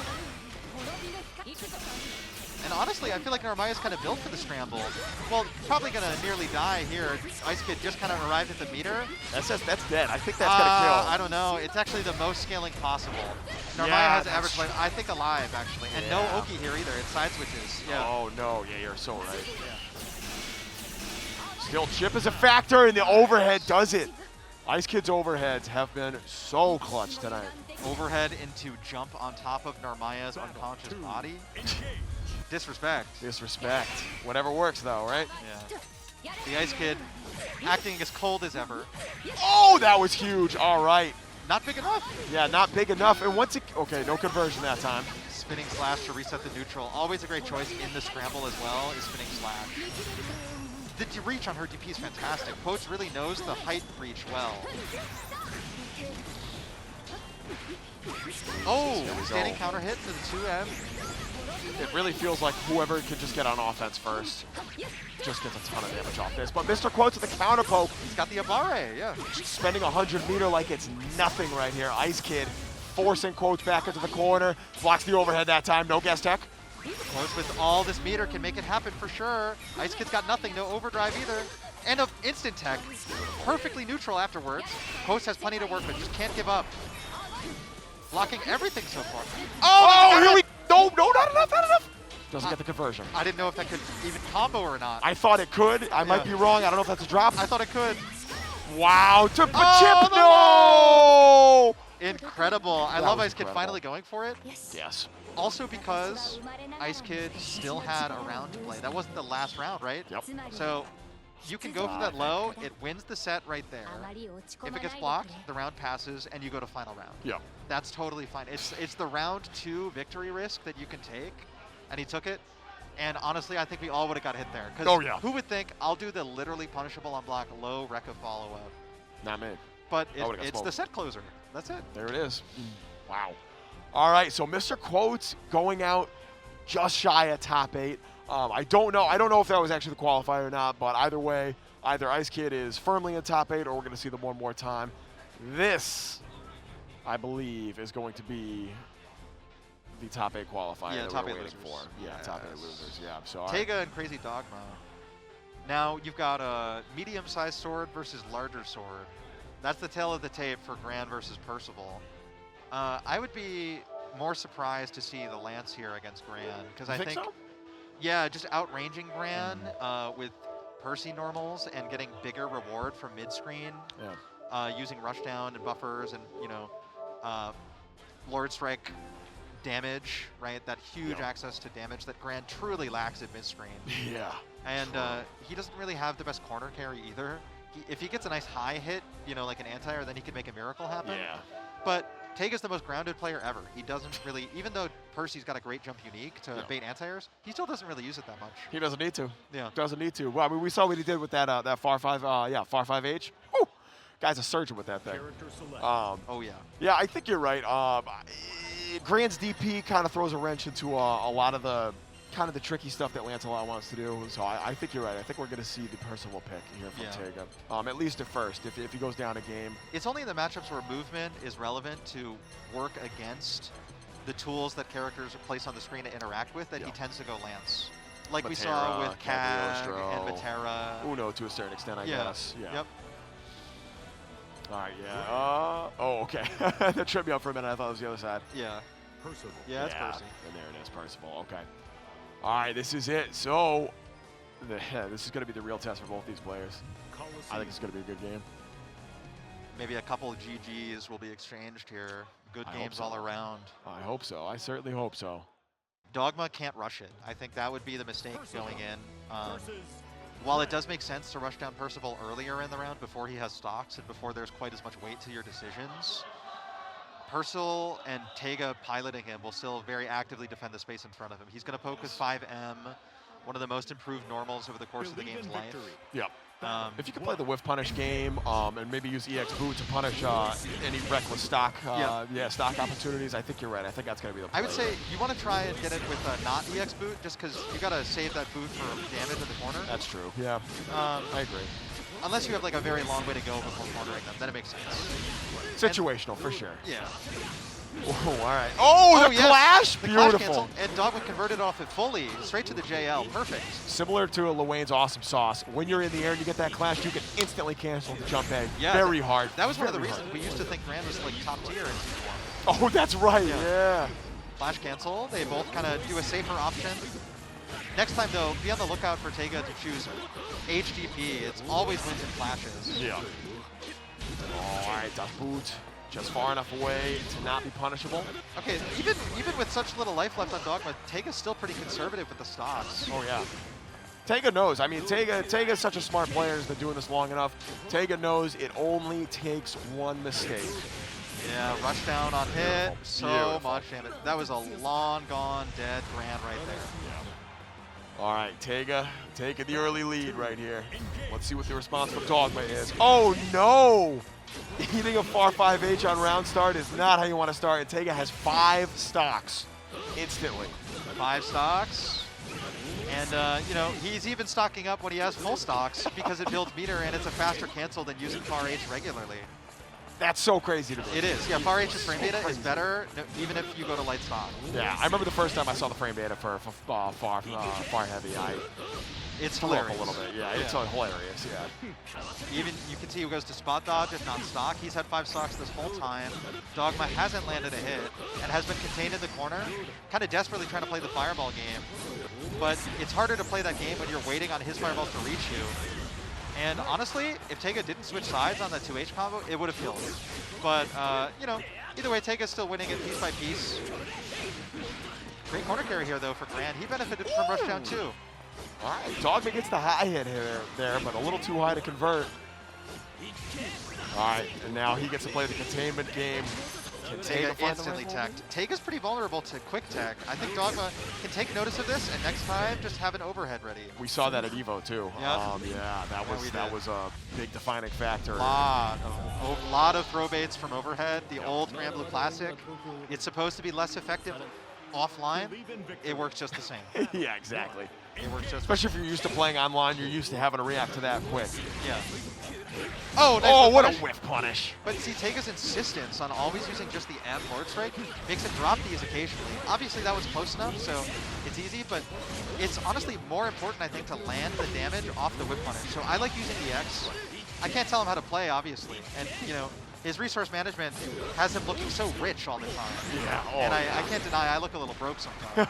And honestly, I feel like Narmaya is kind of built for the scramble. Well, probably going to nearly die here. IceKid just kind of arrived at the meter. That's dead. I think that's going to kill. I don't know. It's actually the most scaling possible. Narmaya has average life, I think, alive, actually. And no Oki here either. It's side switches. Yeah. Oh, no. Yeah, you're so right. Still, chip is a factor, and the overhead does it. IceKid's overheads have been so clutch tonight. Overhead into jump on top of Narmaya's unconscious body. Disrespect. Disrespect. Whatever works, though, right? Yeah. The IceKid acting as cold as ever. Oh, that was huge. All right. Not big enough. Yeah, not big enough. And once it, okay, no conversion that time. Spinning slash to reset the neutral. Always a great choice in the scramble as well is spinning slash. The reach on her DP is fantastic. Quotes really knows the height reach well. Oh, standing counter hit to the 2M. It really feels like whoever could just get on offense first just gets a ton of damage off this. But MrQuotes with the counter poke. He's got the Abare, yeah. Spending 100 meter like it's nothing right here. IceKid forcing Quotes back into the corner. Blocks the overhead that time. No guess tech. Quotes with all this meter can make it happen for sure. IceKid's got nothing, no overdrive either. And of instant tech, perfectly neutral afterwards. Quotes has plenty to work with, just can't give up. Blocking everything so far. Oh, here we no, not enough. Doesn't get the conversion. I didn't know if that could even combo or not. I thought it could. I might be wrong. I don't know if that's a drop. I thought it could. Wow, to chip, no! Incredible. I love IceKid finally going for it. Yes. Also because IceKid still had a round to play. That wasn't the last round, right? Yep. So you can go for that low. It wins the set right there. If it gets blocked, the round passes, and you go to final round. Yeah. That's totally fine. It's the round 2 victory risk that you can take, and he took it. And honestly, I think we all would have got hit there. Because who would think I'll do the literally punishable on block low Rekka follow-up? Not me. But it's the set closer. That's it. There it is. Wow. All right, so MrQuotes going out just shy of top 8. I don't know if that was actually the qualifier or not, but either way, either IceKid is firmly in top 8 or we're going to see them one more time. This, I believe, is going to be the top 8 qualifier that top we're 8 waiting for. Yeah, yes. top 8 losers. Yeah. So Teiga and Crazydogma. Now you've got a medium-sized sword versus larger sword. That's the tale of the tape for Gran versus Percival. I would be more surprised to see the Lance here against Gran because I think so? Yeah, just outranging Gran with Percy normals and getting bigger reward from mid-screen. Yeah. Using rushdown and buffers and, Lord Strike damage, right? That huge access to damage that Gran truly lacks at mid-screen. Yeah. And he doesn't really have the best corner carry either. If he gets a nice high hit, like an anti-air, then he could make a miracle happen. Yeah. But Teiga's the most grounded player ever. He doesn't really, even though Percy's got a great jump unique to bait anti-airs, he still doesn't really use it that much. He doesn't need to. Yeah. Doesn't need to. Well, I mean, we saw what he did with that far 5, far 5H. Woo! Guy's a surgeon with that thing. Oh yeah. Yeah, I think you're right. Gran's DP kind of throws a wrench into a lot of the the tricky stuff that Lancelot wants to do. So I think you're right. I think we're going to see the Percival pick here from Teiga. At least at first, if he goes down a game. It's only in the matchups where movement is relevant to work against the tools that characters place on the screen to interact with that he tends to go Lance. Like Metera, we saw with Cagliostro, and Metera. Uno to a certain extent, I guess. Yeah. Yep. All right, oh, okay. That tripped me up for a minute. I thought it was the other side. Yeah. Percival. Yeah, it's Percy. And there it is, Percival. Okay. All right, this is it. So, this is going to be the real test for both these players. I think it's going to be a good game. Maybe a couple of GGs will be exchanged here. Good games all around. I hope so. I certainly hope so. Dogma can't rush it. I think that would be the mistake going in. While it does make sense to rush down Percival earlier in the round before he has stocks and before there's quite as much weight to your decisions, Percival and Teiga piloting him will still very actively defend the space in front of him. He's going to poke his 5M, one of the most improved normals over the course of the game's life. Yep. If you could play the whiff punish game and maybe use EX boot to punish any reckless stock, stock opportunities, I think you're right. I think that's going to be the play. I would say you want to try and get it with not EX boot, just because you got to save that boot for damage in the corner. That's true. Yeah, I agree. Unless you have like a very long way to go before cornering them, then it makes sense. Situational for sure. Yeah. Oh, all right. Oh, the clash! The Beautiful. Clash cancel, and Dogma converted off it fully, straight to the JL. Perfect. Similar to Lowain's awesome sauce. When you're in the air and you get that clash, you can instantly cancel the jump egg. Yeah, very hard. That was one of the reasons we used to think Gran was like top tier in Season 1. Oh, that's right. Yeah. Flash cancel. They both kind of do a safer option. Next time, though, be on the lookout for Teiga to choose HDP. It's always wins in flashes. Yeah. All right, that boot. Just far enough away to not be punishable. Okay, even with such little life left on Dogma, Teiga's still pretty conservative with the stocks. Oh, yeah. Teiga knows. I mean, Teiga's such a smart player. He's been doing this long enough. Teiga knows it only takes one mistake. Yeah, rush down on hit. So much damage. That was a long gone dead Gran right there. Yeah. All right, Teiga taking the early lead right here. Let's see what the response from Dogma is. Oh, no! Eating a far 5H on round start is not how you want to start. And Teiga has 5 stocks instantly. 5 stocks. And, you know, he's even stocking up when he has full stocks because it builds meter and it's a faster cancel than using far H regularly. That's so crazy to me. It is. Yeah, far H's frame data is better even if you go to light stock. Yeah, I remember the first time I saw the frame data for far heavy. It's hilarious. A little bit, yeah. It's hilarious, yeah. Even you can see who goes to spot dodge if not stock. He's had 5 stocks this whole time. Dogma hasn't landed a hit and has been contained in the corner, kind of desperately trying to play the fireball game. But it's harder to play that game when you're waiting on his fireballs to reach you. And honestly, if Teiga didn't switch sides on the 2H combo, it would have killed. But, you know, either way, Teiga's still winning it piece by piece. Great corner carry here, though, for Gran. He benefited from rushdown, too. All right, Dogma gets the high hit there, but a little too high to convert. All right, and now he gets to play the containment game. Teiga instantly teched. Teiga's pretty vulnerable to quick tech. I think Dogma can take notice of this, and next time just have an overhead ready. We saw that at Evo too. Yep. Yeah, that was a big defining factor. A lot of throw baits from overhead. The old Granblue Classic. It's supposed to be less effective offline. It works just the same. Yeah, exactly. It works just. Especially if you're used to playing online, you're used to having to react to that quick. Yeah. Oh, nice what a whiff punish. But see, Teiga's insistence on always using just the M Lord Strike makes it drop these occasionally. Obviously, that was close enough, so it's easy, but it's honestly more important, I think, to land the damage off the whip punish. So I like using the X. I can't tell him how to play, obviously, and, you know, his resource management has him looking so rich all the time. Yeah. And I can't deny I look a little broke sometimes.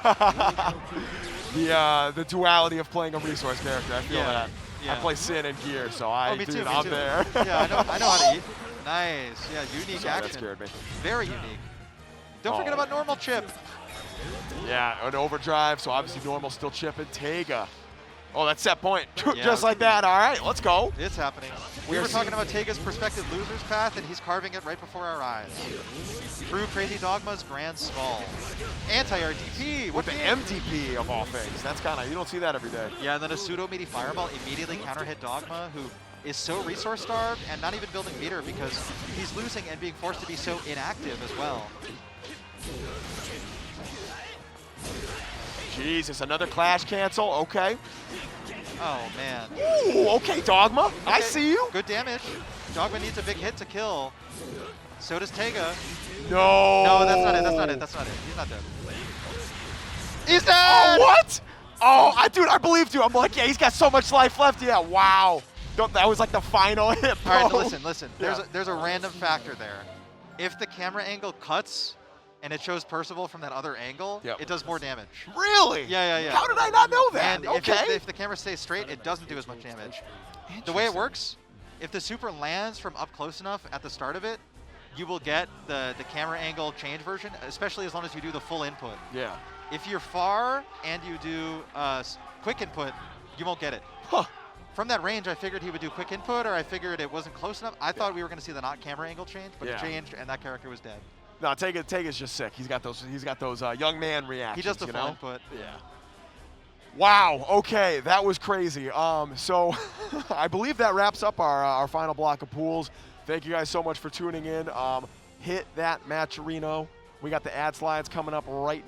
The duality of playing a resource character, I feel that. Yeah. I play Sin and Gear, so Me too. I'm there. Yeah, I know how to eat. Nice. Yeah, unique action. That scared me. Very unique. Don't forget about normal chip. Yeah, an overdrive, so obviously normal still chipping. Teiga. Oh, that's set point. Yeah. Just like that. All right, let's go. It's happening. We were talking about Teiga's prospective loser's path, and he's carving it right before our eyes. Through Crazydogma's Grand Skull. Anti-RDP. With the MDP of all things. That's kind of, you don't see that every day. Yeah, and then a pseudo-meaty fireball immediately counter-hit Dogma, who is so resource-starved and not even building meter because he's losing and being forced to be so inactive as well. Jesus, another clash cancel. Okay. Oh, man. Ooh, okay, Dogma. Okay. I see you. Good damage. Dogma needs a big hit to kill. So does Teiga. No. No, that's not it. That's not it. That's not it. He's not dead. He's dead! Oh, what? Oh, dude, I believed you. I'm like, yeah, he's got so much life left. Yeah, wow. That was like the final hit, bro. All right, listen. There's a random factor there. If the camera angle cuts and it shows Percival from that other angle, it does more damage. Really? Yeah. How did I not know that? And okay. if the camera stays straight, it doesn't do as much damage. The way it works, if the super lands from up close enough at the start of it, you will get the camera angle change version, especially as long as you do the full input. Yeah. If you're far and you do quick input, you won't get it. Huh. From that range, I figured he would do quick input, or I figured it wasn't close enough. I thought we were going to see the not camera angle change, but it changed, and that character was dead. No, Teiga's just sick. He's got those young man reactions. He does the you full know? input. Yeah. Wow. Okay, that was crazy. So I believe that wraps up our final block of pools. Thank you guys so much for tuning in. Hit that Matcherino. We got the ad slides coming up right now.